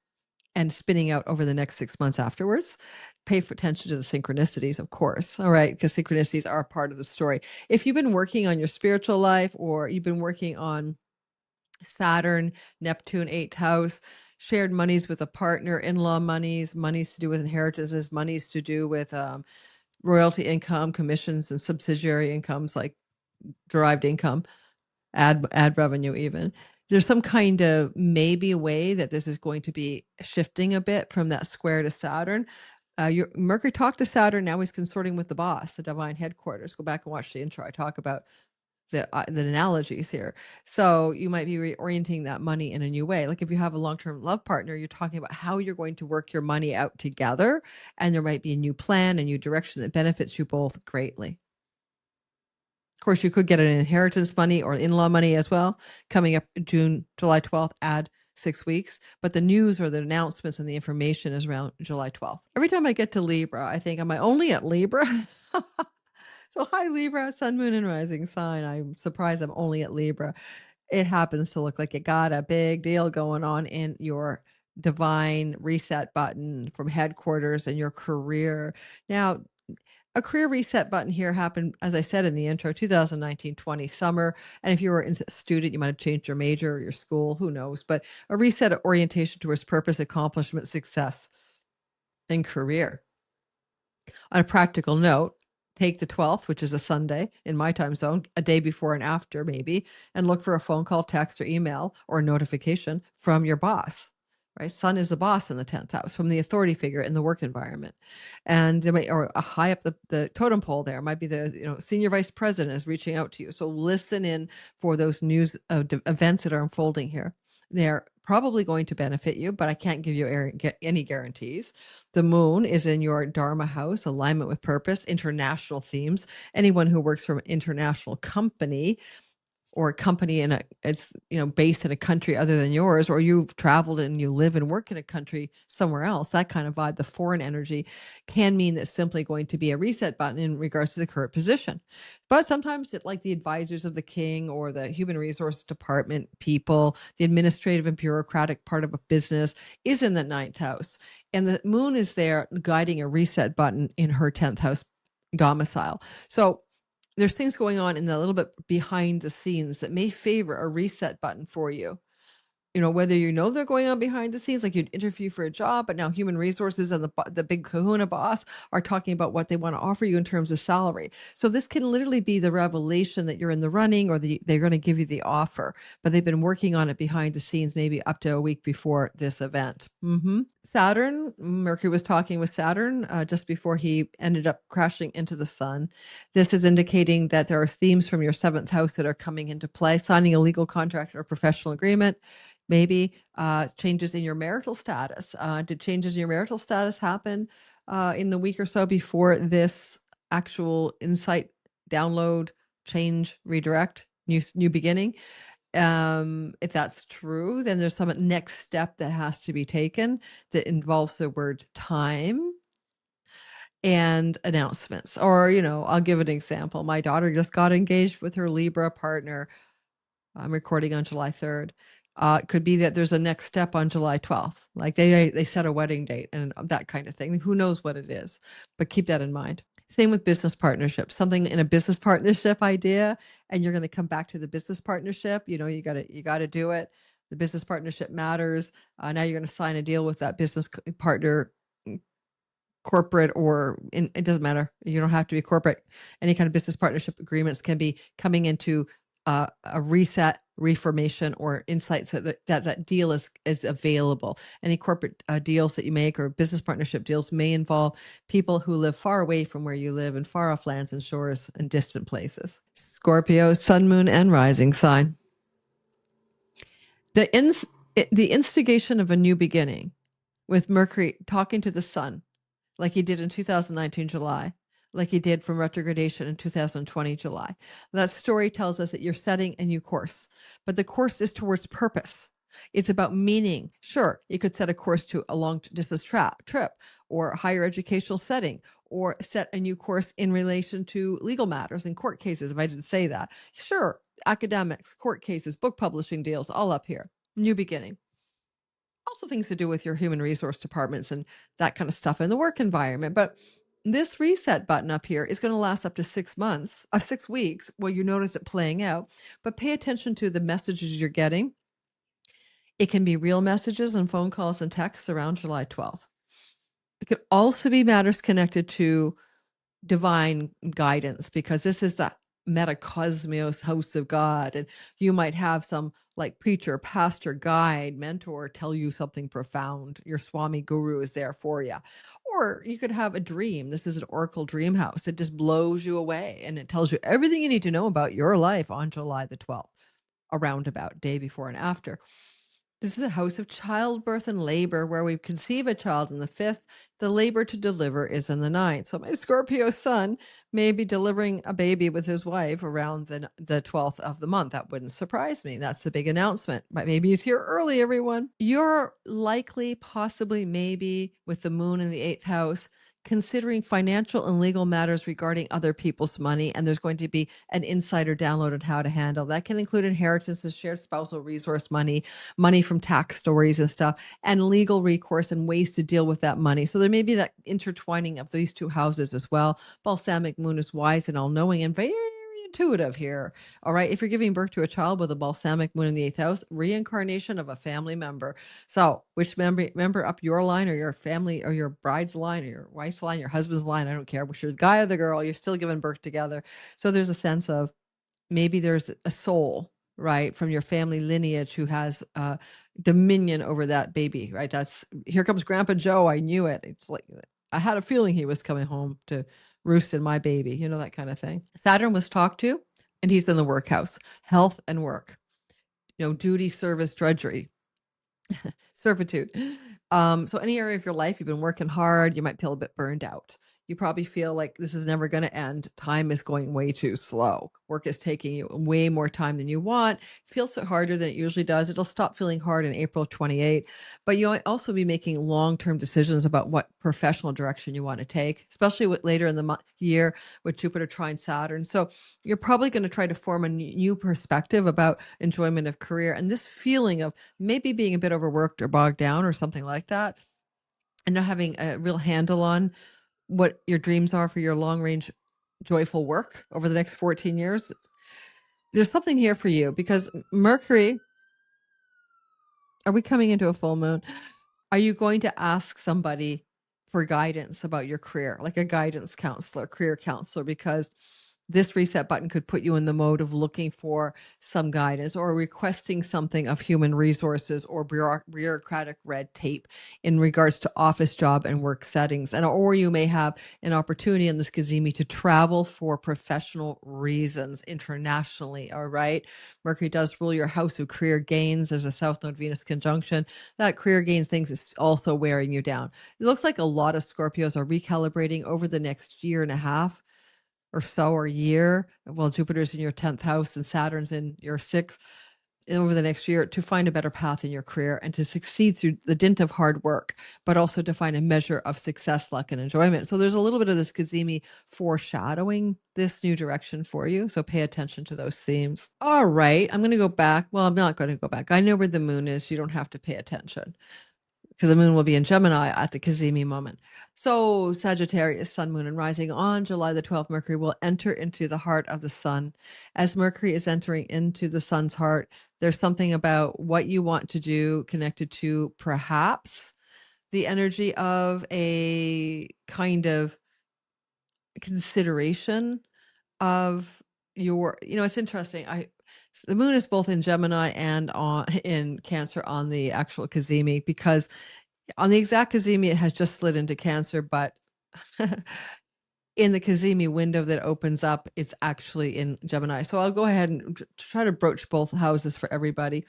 and spinning out over the next 6 months afterwards. Pay attention to the synchronicities, of course. All right, because synchronicities are a part of the story. If you've been working on your spiritual life, or you've been working on Saturn, Neptune, 8th house, shared monies with a partner, in-law monies to do with inheritances, monies to do with royalty income, commissions, and subsidiary incomes like derived income, ad revenue even. There's some kind of maybe a way that this is going to be shifting a bit from that square to Saturn. Your Mercury talked to Saturn. Now he's consorting with the boss, the divine headquarters. Go back and watch the intro. I talk about the analogies here. So you might be reorienting that money in a new way. Like if you have a long-term love partner, you're talking about how you're going to work your money out together, and there might be a new plan, a new direction that benefits you both greatly. Of course, you could get an inheritance money or in-law money as well, coming up July 12th, add 6 weeks. But the news or the announcements and the information is around July 12th. Every time I get to Libra, I think, am I only at Libra? So hi, Libra, sun, moon, and rising sign. I'm surprised I'm only at Libra. It happens to look like you got a big deal going on in your divine reset button from headquarters and your career. Now, a career reset button here happened, as I said in the intro, 2019-20 summer. And if you were a student, you might have changed your major or your school, who knows? But a reset orientation towards purpose, accomplishment, success, and career. On a practical note, take the 12th, which is a Sunday in my time zone, a day before and after maybe, and look for a phone call, text, or email or notification from your boss. Right, Sun is the boss in the 10th house, from the authority figure in the work environment, and or a high up the totem pole. There might be the senior vice president is reaching out to you. So listen in for those news events that are unfolding here. They're probably going to benefit you, but I can't give you any guarantees. The moon is in your Dharma house, alignment with purpose, international themes. Anyone who works for an international company, or a company it's based in a country other than yours, or you've traveled and you live and work in a country somewhere else, that kind of vibe, the foreign energy can mean that's simply going to be a reset button in regards to the current position. But sometimes like the advisors of the king or the human resource department people, the administrative and bureaucratic part of a business is in the 9th house. And the moon is there guiding a reset button in her 10th house domicile. So there's things going on in the little bit behind the scenes that may favor a reset button for you. Whether they're going on behind the scenes, like you'd interview for a job, but now human resources and the big kahuna boss are talking about what they want to offer you in terms of salary. So this can literally be the revelation that you're in the running, or they're going to give you the offer, but they've been working on it behind the scenes, maybe up to a week before this event. Saturn, Mercury was talking with Saturn just before he ended up crashing into the sun. This is indicating that there are themes from your 7th house that are coming into play, signing a legal contract or professional agreement. Maybe changes in your marital status. Did changes in your marital status happen in the week or so before this actual insight, download, change, redirect, new beginning? If that's true, then there's some next step that has to be taken that involves the word time and announcements. Or, I'll give an example. My daughter just got engaged with her Libra partner. I'm recording on July 3rd. It could be that there's a next step on July 12th. Like they set a wedding date and that kind of thing. Who knows what it is, but keep that in mind. Same with business partnerships, something in a business partnership idea, and you're going to come back to the business partnership. You got to do it. The business partnership matters. Now you're going to sign a deal with that business partner, corporate it doesn't matter. You don't have to be corporate. Any kind of business partnership agreements can be coming into a reset, reformation, or insights that deal is available. Any corporate deals that you make or business partnership deals may involve people who live far away from where you live, in far off lands and shores and distant places. Scorpio, sun, moon, and rising sign. The instigation of a new beginning with Mercury talking to the sun, like he did in 2019 July, like he did from retrogradation in 2020 July. That story tells us that you're setting a new course, but the course is towards purpose. It's about meaning. Sure, you could set a course to a long distance trip or a higher educational setting, or set a new course in relation to legal matters and court cases, if I didn't say that. Sure, academics, court cases, book publishing deals, all up here. New beginning. Also things to do with your human resource departments and that kind of stuff in the work environment. But this reset button up here is going to last up to 6 months, 6 weeks, where you notice it playing out. But pay attention to the messages you're getting. It can be real messages and phone calls and texts around July 12th. It could also be matters connected to divine guidance, because this is the metacosmos house of God, and you might have some like preacher, pastor, guide, mentor tell you something profound. Your Swami guru is there for you. Or you could have a dream. This is an oracle dream house. It just blows you away and it tells you everything you need to know about your life on July the 12th, a roundabout day before and after. This is a house of childbirth and labor, where we conceive a child in the 5th. The labor to deliver is in the 9th. So my Scorpio sun may be delivering a baby with his wife around the 12th of the month. That wouldn't surprise me. That's the big announcement. But maybe he's here early, everyone. You're likely, possibly, maybe, with the moon in the 8th house, considering financial and legal matters regarding other people's money, and there's going to be an insider download on how to handle that. Can include inheritances, shared spousal resource money from tax stories and stuff, and legal recourse and ways to deal with that money. So there may be that intertwining of these two houses as well. Balsamic moon is wise and all-knowing and very intuitive here. All right. If you're giving birth to a child with a balsamic moon in the 8th house, reincarnation of a family member. So which member up your line, or your family, or your bride's line, or your wife's line, your husband's line, I don't care, which you're the guy or the girl, you're still giving birth together. So there's a sense of maybe there's a soul, right, from your family lineage who has dominion over that baby, right? Here comes Grandpa Joe. I knew it. It's like, I had a feeling he was coming home to roost in my baby, that kind of thing. Saturn was talked to, and he's in the workhouse, health and work, duty, service, drudgery, servitude. So any area of your life, you've been working hard, you might feel a bit burned out. You probably feel like this is never going to end. Time is going way too slow. Work is taking you way more time than you want. It feels harder than it usually does. It'll stop feeling hard in April 28. But you might also be making long-term decisions about what professional direction you want to take, especially later in the year with Jupiter trine Saturn. So you're probably going to try to form a new perspective about enjoyment of career. And this feeling of maybe being a bit overworked or bogged down or something like that and not having a real handle on what your dreams are for your long range joyful work over the next 14 years, there's something here for you because Mercury, are we coming into a full moon? Are you going to ask somebody for guidance about your career, like a guidance counselor, career counselor? Because this reset button could put you in the mode of looking for some guidance or requesting something of human resources or bureaucratic red tape in regards to office job and work settings. And or you may have an opportunity in this Cazimi to travel for professional reasons internationally. All right. Mercury does rule your house of career gains. There's a South Node Venus conjunction. That career gains things is also wearing you down. It looks like a lot of Scorpios are recalibrating over the next year and a half or so, or year. Well, Jupiter's in your 10th house and Saturn's in your 6th over the next year to find a better path in your career and to succeed through the dint of hard work, but also to find a measure of success, luck, and enjoyment. So there's a little bit of this Cazimi foreshadowing this new direction for you. So pay attention to those themes. All right. I'm going to go back. Well, I'm not going to go back. I know where the moon is. You don't have to pay attention because the moon will be in Gemini at the Cazimi moment. So Sagittarius, sun, moon, and rising on July the 12th, Mercury will enter into the heart of the sun. As Mercury is entering into the sun's heart, there's something about what you want to do connected to perhaps the energy of a kind of consideration of your, it's interesting. The moon is both in Gemini and in Cancer on the actual Cazimi, because on the exact Cazimi, it has just slid into Cancer, but in the Cazimi window that opens up, it's actually in Gemini. So I'll go ahead and try to broach both houses for everybody.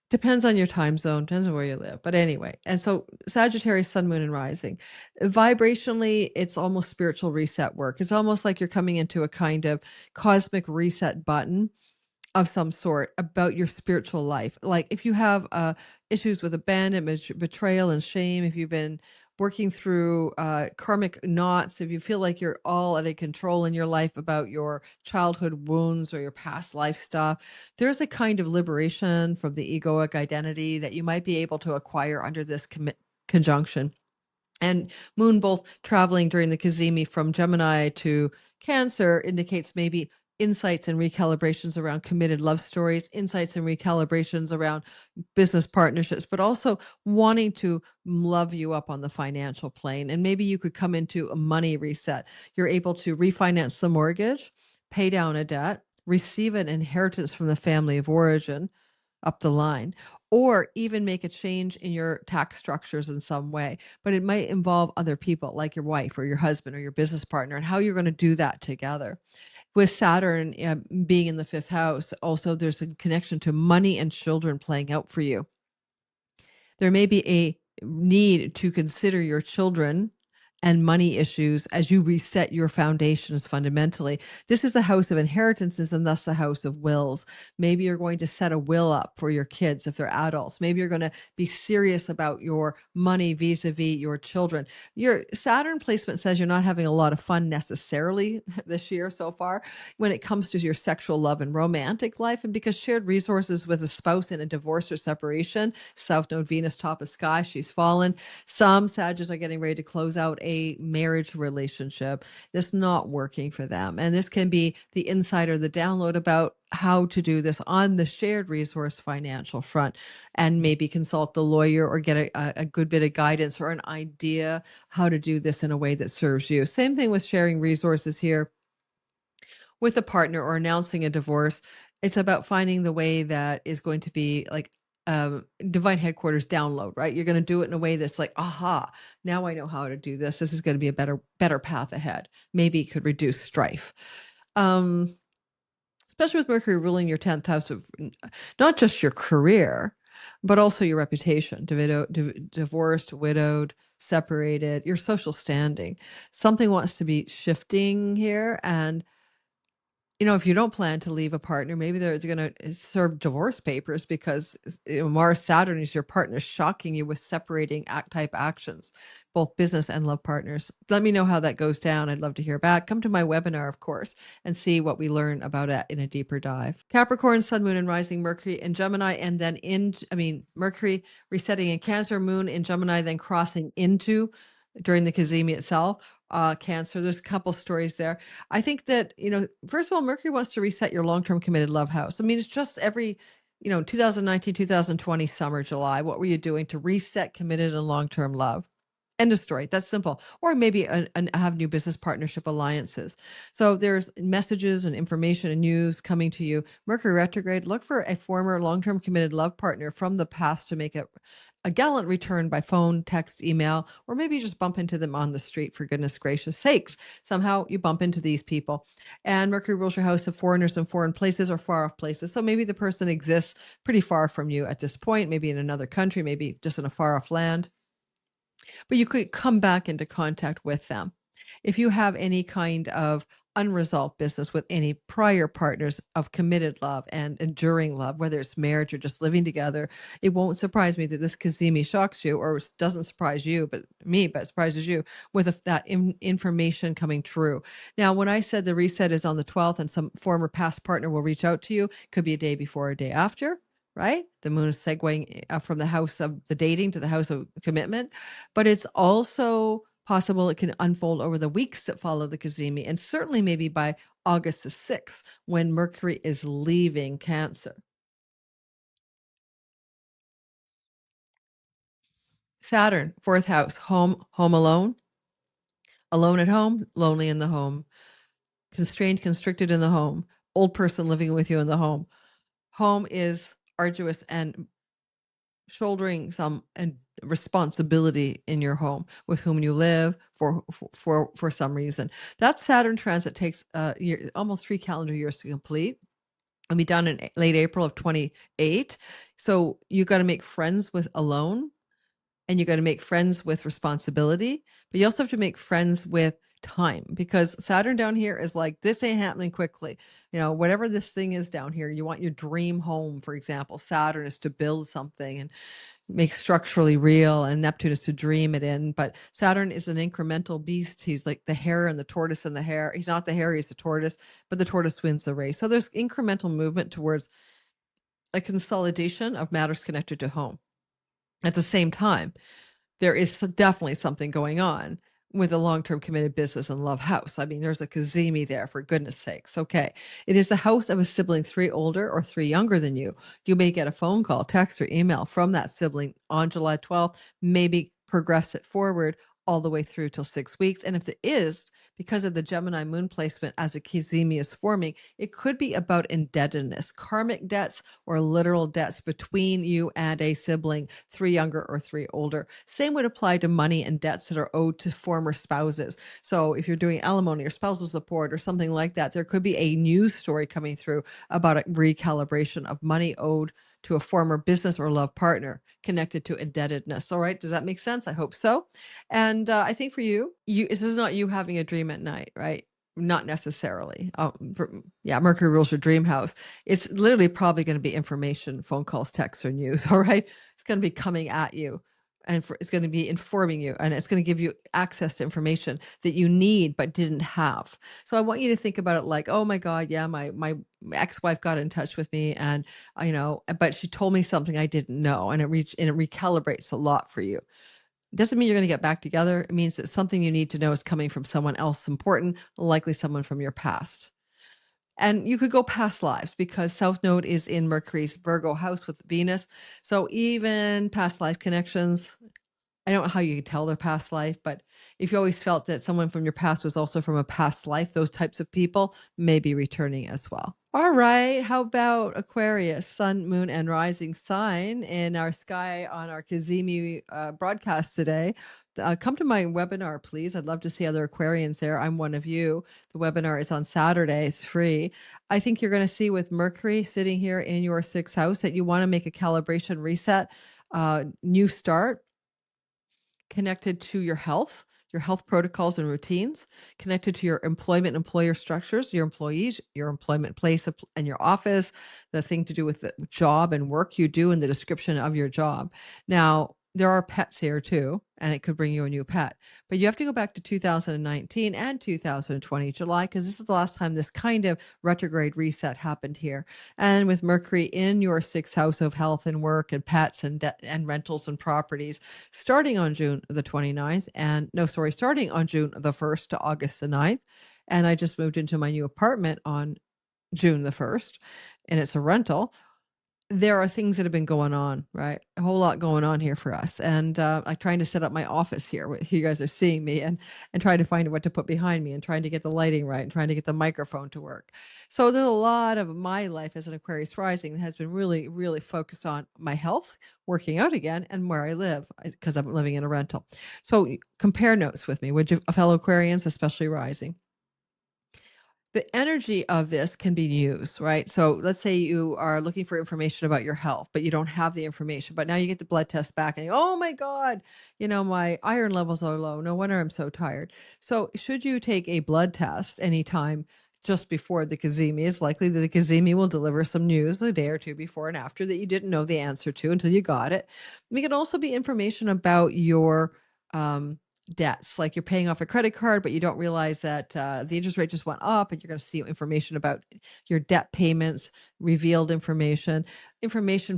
Depends on your time zone, depends on where you live. But anyway, and so Sagittarius, sun, moon, and rising. Vibrationally, it's almost spiritual reset work. It's almost like you're coming into a kind of cosmic reset button of some sort about your spiritual life. Like if you have issues with abandonment, betrayal, and shame, if you've been working through karmic knots, if you feel like you're all out of control in your life about your childhood wounds or your past life stuff, there's a kind of liberation from the egoic identity that you might be able to acquire under this conjunction. And moon both traveling during the Cazimi from Gemini to Cancer indicates maybe insights and recalibrations around committed love stories, insights and recalibrations around business partnerships, but also wanting to love you up on the financial plane. And maybe you could come into a money reset. You're able to refinance the mortgage, pay down a debt, receive an inheritance from the family of origin up the line, or even make a change in your tax structures in some way. But it might involve other people like your wife or your husband or your business partner, and how you're going to do that together. With Saturn being in the 5th house, also there's a connection to money and children playing out for you. There may be a need to consider your children and money issues as you reset your foundations fundamentally. This is a house of inheritances and thus a house of wills. Maybe you're going to set a will up for your kids if they're adults. Maybe you're going to be serious about your money vis-a-vis your children. Your Saturn placement says you're not having a lot of fun necessarily this year so far when it comes to your sexual love and romantic life. And because shared resources with a spouse in a divorce or separation, South Node Venus, top of sky, she's fallen. Some Sagittarius are getting ready to close out a marriage relationship that's not working for them. And this can be the insight or the download about how to do this on the shared resource financial front, and maybe consult the lawyer or get a good bit of guidance or an idea how to do this in a way that serves you. Same thing with sharing resources here with a partner or announcing a divorce. It's about finding the way that is going to be like divine headquarters download, right? You're going to do it in a way that's like, aha, now I know how to do this. This is going to be a better path ahead. Maybe it could reduce strife. Especially with Mercury ruling your 10th house of not just your career, but also your reputation, divorced, widowed, separated, your social standing. Something wants to be shifting here, and if you don't plan to leave a partner, maybe they're going to serve divorce papers because Mars Saturn is your partner shocking you with separating type actions, both business and love partners. Let me know how that goes down. I'd love to hear back. Come to my webinar, of course, and see what we learn about it in a deeper dive. Capricorn, Sun, Moon, and Rising, Mercury in Gemini, and then Mercury resetting in Cancer, Moon in Gemini, then crossing into during the Cazimi itself. Cancer. There's a couple stories there. I think that, first of all, Mercury wants to reset your long-term committed love house. I mean, it's just every, 2019, 2020 summer, July. What were you doing to reset committed and long-term love? End of story. That's simple. Or maybe have new business partnership alliances. So there's messages and information and news coming to you. Mercury retrograde. Look for a former long-term committed love partner from the past to make a gallant return by phone, text, email, or maybe you just bump into them on the street, for goodness gracious sakes. Somehow you bump into these people. And Mercury rules your house of foreigners and foreign places or far off places. So maybe the person exists pretty far from you at this point, maybe in another country, maybe just in a far off land. But you could come back into contact with them. If you have any kind of unresolved business with any prior partners of committed love and enduring love, whether it's marriage or just living together, it won't surprise me that this Cazimi shocks you, or doesn't surprise you, but surprises you with that information coming true. Now, when I said the reset is on the 12th and some former past partner will reach out to you, could be a day before or a day after, right? The moon is segueing from the house of the dating to the house of commitment, but it's also possible it can unfold over the weeks that follow the Cazimi, and certainly maybe by August the 6th, when Mercury is leaving Cancer. Saturn, fourth house, home alone at home, lonely in the home, constrained, constricted in the home, old person living with you in the home. Home is arduous and shouldering some responsibility in your home with whom you live for some reason. That Saturn transit takes almost 3 calendar years to complete. It'll be done in late April of 28. So you got to make friends with alone, and you got to make friends with responsibility, but you also have to make friends with time, because Saturn down here is like, this ain't happening quickly. Whatever this thing is down here, you want your dream home, for example. Saturn is to build something and make structurally real, and Neptune is to dream it in. But Saturn is an incremental beast. He's like the hare and the tortoise and the hare. He's not the hare, he's the tortoise, but the tortoise wins the race. So there's incremental movement towards a consolidation of matters connected to home. At the same time, there is definitely something going on with a long-term committed business and love house. I mean, there's a Cazimi there, for goodness sakes. Okay. It is the house of a sibling 3 older or 3 younger than you. You may get a phone call, text, or email from that sibling on July 12th, maybe progress it forward all the way through till 6 weeks. And if there is, because of the Gemini moon placement as a Cazimi is forming, it could be about indebtedness, karmic debts, or literal debts between you and a sibling, 3 younger or 3 older. Same would apply to money and debts that are owed to former spouses. So if you're doing alimony or spousal support or something like that, there could be a news story coming through about a recalibration of money owed to a former business or love partner connected to indebtedness. All right. Does that make sense? I hope so. And I think for you, this is not you having a dream at night, right? Not necessarily. Mercury rules your dream house. It's literally probably going to be information, phone calls, texts, or news. All right. It's going to be coming at you. And it's going to be informing you, and it's going to give you access to information that you need but didn't have. So I want you to think about it like, oh my God, yeah, my ex-wife got in touch with me, and but she told me something I didn't know, and it recalibrates a lot for you. It doesn't mean you're going to get back together. It means that something you need to know is coming from someone else important, likely someone from your past. And you could go past lives, because South Node is in Mercury's Virgo house with Venus. So even past life connections, I don't know how you could tell their past life, but if you always felt that someone from your past was also from a past life, those types of people may be returning as well. All right. How about Aquarius, sun, moon, and rising sign in our sky on our Cazimi broadcast today? Come to my webinar, please. I'd love to see other Aquarians there. I'm one of you. The webinar is on Saturday. It's free. I think you're going to see with Mercury sitting here in your 6th house that you want to make a calibration reset, new start, connected to your health, your health protocols and routines, connected to your employment, employer structures, your employees, your employment place and your office, the thing to do with the job and work you do and the description of your job. Now, there are pets here too, and it could bring you a new pet. But you have to go back to 2019 and 2020 July, because this is the last time this kind of retrograde reset happened here. And with Mercury in your sixth house of health and work and pets and and rentals and properties, starting on June the 29th, starting on June the 1st to August the 9th. And I just moved into my new apartment on June the 1st, and it's a rental. There are things that have been going on, right? A whole lot going on here for us. And I'm trying to set up my office here. You guys are seeing me and trying to find what to put behind me and trying to get the lighting right and trying to get the microphone to work. So there's a lot of my life as an Aquarius rising that has been really, really focused on my health, working out again, and where I live, because I'm living in a rental. So compare notes with me, would you, fellow Aquarians, especially rising? The energy of this can be used, right? So let's say you are looking for information about your health, but you don't have the information, but now you get the blood test back and you, oh my God, my iron levels are low. No wonder I'm so tired. So should you take a blood test anytime just before the Cazimi, it's likely that the Cazimi will deliver some news a day or two before and after that you didn't know the answer to until you got it. It can also be information about your debts, like you're paying off a credit card, but you don't realize that the interest rate just went up, and you're going to see information about your debt payments, revealed information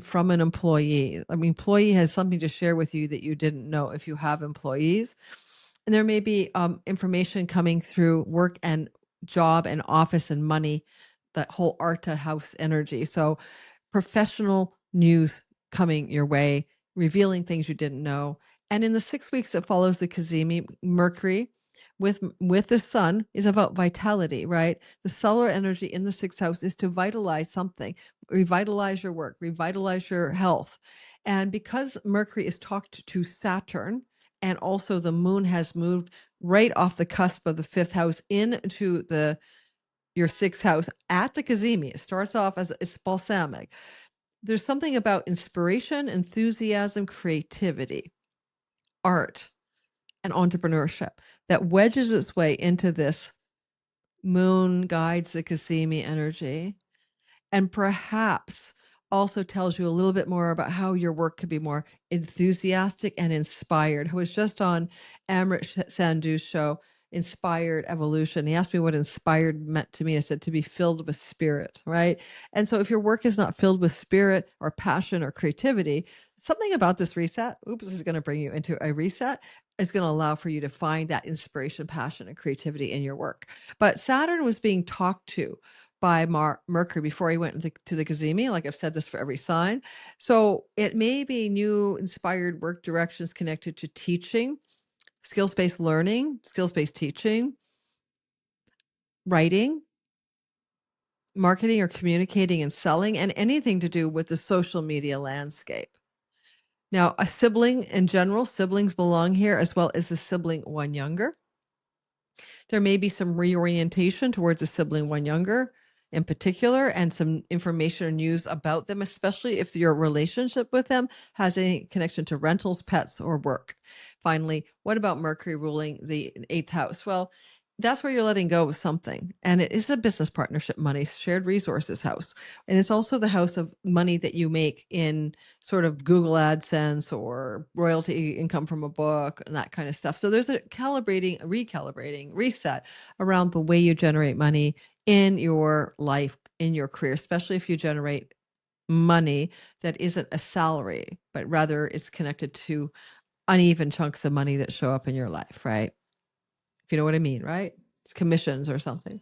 from an employee. I mean, employee has something to share with you that you didn't know if you have employees. And there may be information coming through work and job and office and money, that whole Arta house energy. So professional news coming your way, revealing things you didn't know. And in the 6 weeks that follows the Cazimi, Mercury with the sun is about vitality, right? The solar energy in the sixth house is to vitalize something, revitalize your work, revitalize your health. And because Mercury is talked to Saturn, and also the moon has moved right off the cusp of the fifth house into your sixth house at the Cazimi. It starts off as it's balsamic. There's something about inspiration, enthusiasm, creativity, art, and entrepreneurship that wedges its way into this moon guides the Cazimi energy, and perhaps also tells you a little bit more about how your work could be more enthusiastic and inspired. I was just on Amrit Sandhu's show, Inspired Evolution. He asked me what inspired meant to me. I said to be filled with spirit, right? And so if your work is not filled with spirit or passion or creativity, something about this reset, this is going to bring you into a reset, is going to allow for you to find that inspiration, passion, and creativity in your work. But Saturn was being talked to by Mercury before he went to the Cazimi. Like I've said this for every sign. So it may be new inspired work directions connected to teaching, skills-based learning, skills-based teaching, writing, marketing or communicating and selling, and anything to do with the social media landscape. Now, a sibling in general, siblings belong here, as well as a sibling one younger. There may be some reorientation towards a sibling one younger in particular, and some information or news about them, especially if your relationship with them has any connection to rentals, pets, or work. Finally, what about Mercury ruling the eighth house? Well, that's where you're letting go of something. And it is a business partnership money, shared resources house. And it's also the house of money that you make in sort of Google AdSense or royalty income from a book and that kind of stuff. So there's a recalibrating, reset around the way you generate money in your life, in your career, especially if you generate money that isn't a salary, but rather it's connected to uneven chunks of money that show up in your life, right? If you know what I mean, right? It's commissions or something.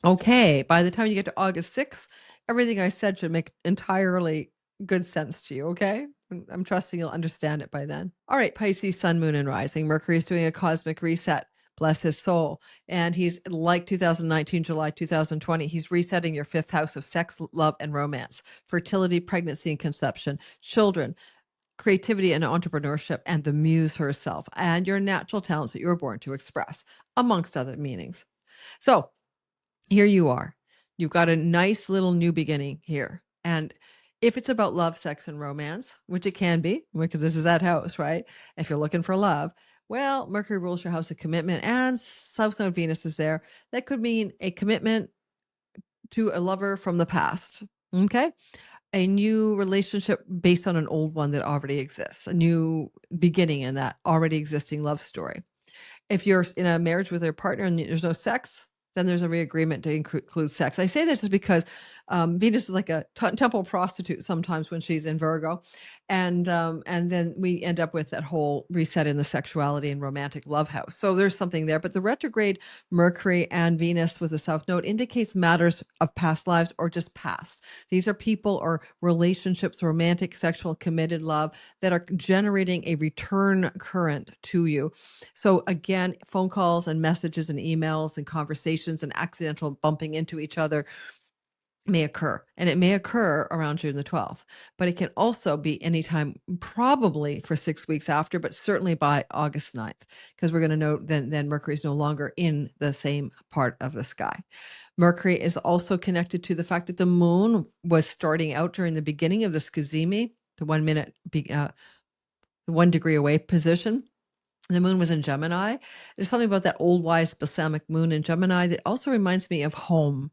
Okay, by the time you get to August 6th, everything I said should make entirely good sense to you, okay? I'm trusting you'll understand it by then. All right, Pisces, Sun, Moon, and Rising. Mercury is doing a cosmic reset. Bless his soul. And he's like 2019, July 2020, he's resetting your fifth house of sex, love, and romance, fertility, pregnancy, and conception, children, creativity and entrepreneurship, and the muse herself, and your natural talents that you were born to express, amongst other meanings. So here you are. You've got a nice little new beginning here. And If it's about love, sex, and romance, which it can be, because this is that house, right? If you're looking for love, well, Mercury rules your house of commitment and South Node Venus is there. That could mean a commitment to a lover from the past. Okay. A new relationship based on an old one that already exists, a new beginning in that already existing love story. If you're in a marriage with your partner and there's no sex, then there's a reagreement to include sex. I say that just because Venus is like a temple prostitute sometimes when she's in Virgo, and then we end up with that whole reset in the sexuality and romantic love house. So there's something there. But the retrograde Mercury and Venus with the South Node indicates matters of past lives or just past. These are people or relationships, romantic, sexual, committed love that are generating a return current to you. So again, phone calls and messages and emails and conversations and accidental bumping into each other may occur, and it may occur around June the 12th, but it can also be anytime, probably for 6 weeks after, but certainly by August 9th, because we're going to know then Mercury is no longer in the same part of the sky. Mercury is also connected to the fact that the moon was starting out during the beginning of this Cazimi, the 1 minute, the 1 degree away position. The moon was in Gemini. There's something about that old wise balsamic moon in Gemini that also reminds me of home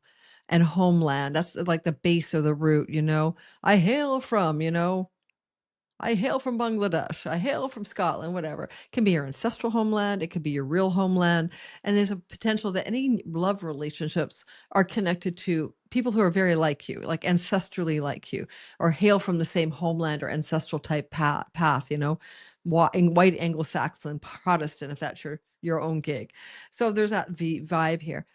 and homeland. That's like the base or the root, I hail from, I hail from Bangladesh. I hail from Scotland, whatever. It can be your ancestral homeland. It could be your real homeland. And there's a potential that any love relationships are connected to people who are very like you, like ancestrally like you, or hail from the same homeland or ancestral type path, white Anglo-Saxon Protestant, if that's your own gig. So there's that vibe here.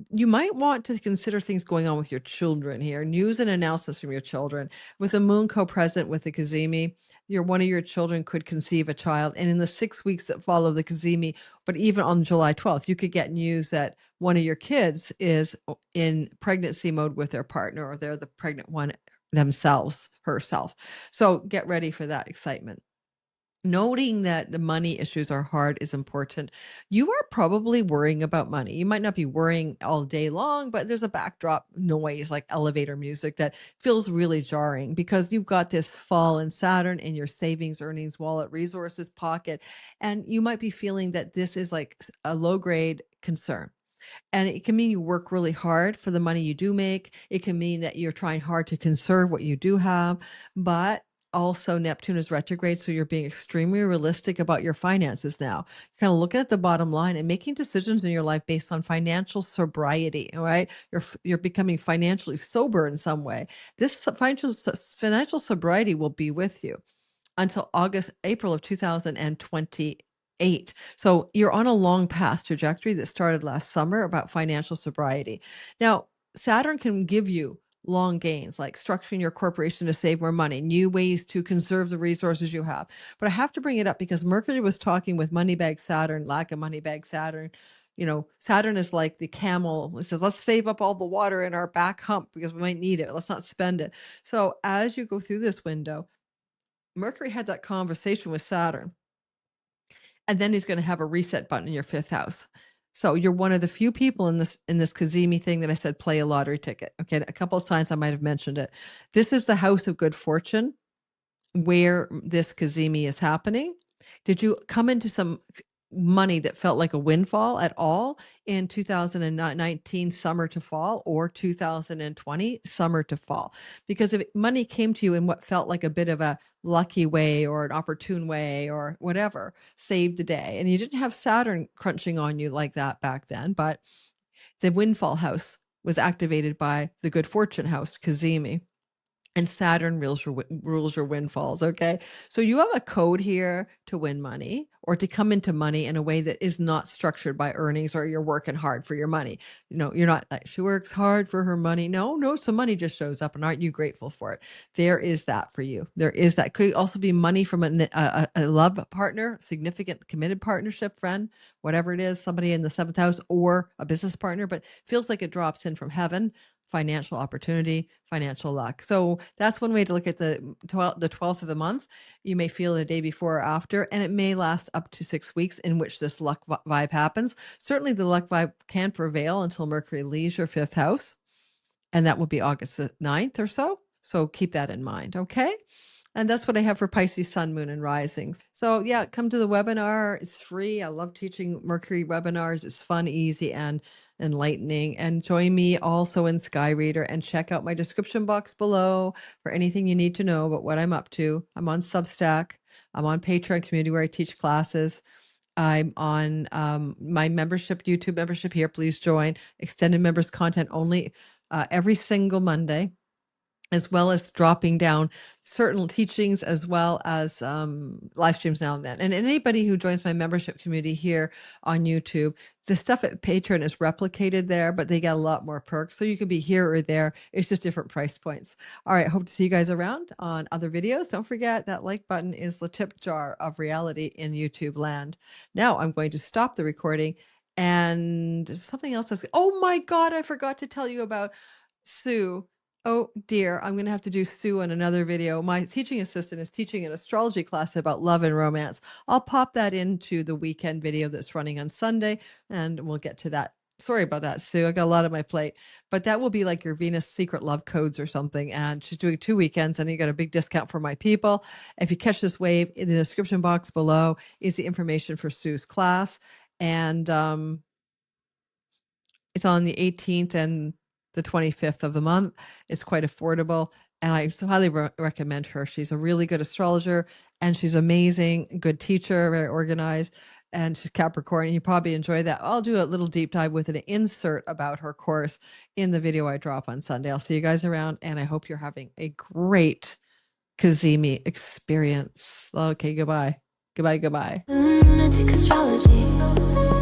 You might want to consider things going on with your children here. News and announcements from your children. With the moon co-present with the Cazimi, one of your children could conceive a child. And in the 6 weeks that follow the Cazimi, but even on July 12th, you could get news that one of your kids is in pregnancy mode with their partner, or they're the pregnant one themselves, herself. So get ready for that excitement. Noting that the money issues are hard is important. You are probably worrying about money. You might not be worrying all day long, but there's a backdrop noise like elevator music that feels really jarring because you've got this fall in Saturn in your savings, earnings, wallet, resources, pocket, and you might be feeling that this is like a low grade concern. And it can mean you work really hard for the money you do make. It can mean that you're trying hard to conserve what you do have, but also Neptune is retrograde, so you're being extremely realistic about your finances now. You're kind of looking at the bottom line and making decisions in your life based on financial sobriety, all right? You're becoming financially sober in some way. This financial sobriety will be with you until April of 2028. So you're on a long path trajectory that started last summer about financial sobriety. Now, Saturn can give you long gains, like structuring your corporation to save more money, new ways to conserve the resources you have. But I have to bring it up because Mercury was talking with Moneybag Saturn, lack of Moneybag Saturn. Saturn is like the camel. It says, let's save up all the water in our back hump because we might need it. Let's not spend it. So as you go through this window, Mercury had that conversation with Saturn, and then he's going to have a reset button in your 5th house. So you're one of the few people in this Cazimi thing that I said play a lottery ticket. Okay, a couple of signs I might have mentioned it. This is the house of good fortune where this Cazimi is happening. Did you come into some money that felt like a windfall at all in 2019 summer to fall or 2020 summer to fall? Because if money came to you in what felt like a bit of a lucky way or an opportune way or whatever, saved a day, and you didn't have Saturn crunching on you like that back then, but the windfall house was activated by the good fortune house, Cazimi. And Saturn rules your windfalls, okay? So you have a code here to win money or to come into money in a way that is not structured by earnings or you're working hard for your money. You're not like, she works hard for her money. No, some money just shows up, and aren't you grateful for it? There is that for you. There is that. Could also be money from a love partner, significant committed partnership, friend, whatever it is, somebody in the 7th house, or a business partner, but feels like it drops in from heaven. Financial opportunity, financial luck. So that's one way to look at the 12th of the month. You may feel the day before or after, and it may last up to 6 weeks in which this luck vibe happens. Certainly the luck vibe can prevail until Mercury leaves your 5th house, and that will be August the 9th or so. So keep that in mind, okay? And that's what I have for Pisces, Sun, Moon, and Risings. So yeah, come to the webinar. It's free. I love teaching Mercury webinars. It's fun, easy, and enlightening. And join me also in Sky Reader and check out my description box below for anything you need to know about what I'm up to. I'm on Substack. I'm on Patreon community where I teach classes. I'm on my membership, YouTube membership here. Please join. Extended members content only every single Monday, as well as dropping down certain teachings as well as live streams now and then. And anybody who joins my membership community here on YouTube, the stuff at Patreon is replicated there, but they get a lot more perks. So you could be here or there. It's just different price points. All right. Hope to see you guys around on other videos. Don't forget that like button is the tip jar of reality in YouTube land. Now I'm going to stop the recording, and something else. Oh my God, I forgot to tell you about Sue. Oh dear, I'm going to have to do Sue in another video. My teaching assistant is teaching an astrology class about love and romance. I'll pop that into the weekend video that's running on Sunday, and we'll get to that. Sorry about that, Sue. I got a lot on my plate, but that will be like your Venus secret love codes or something. And she's doing 2 weekends, and you got a big discount for my people. If you catch this wave, in the description box below is the information for Sue's class. And it's on the 18th and the 25th of the month. It's quite affordable, and I so highly recommend her. She's a really good astrologer, and she's amazing, good teacher, very organized, and she's Capricorn. And you probably enjoy that. I'll do a little deep dive with an insert about her course in the video I drop on Sunday. I'll see you guys around, and I hope you're having a great Cazimi experience. Okay, goodbye. Goodbye, goodbye. Lunatic astrology.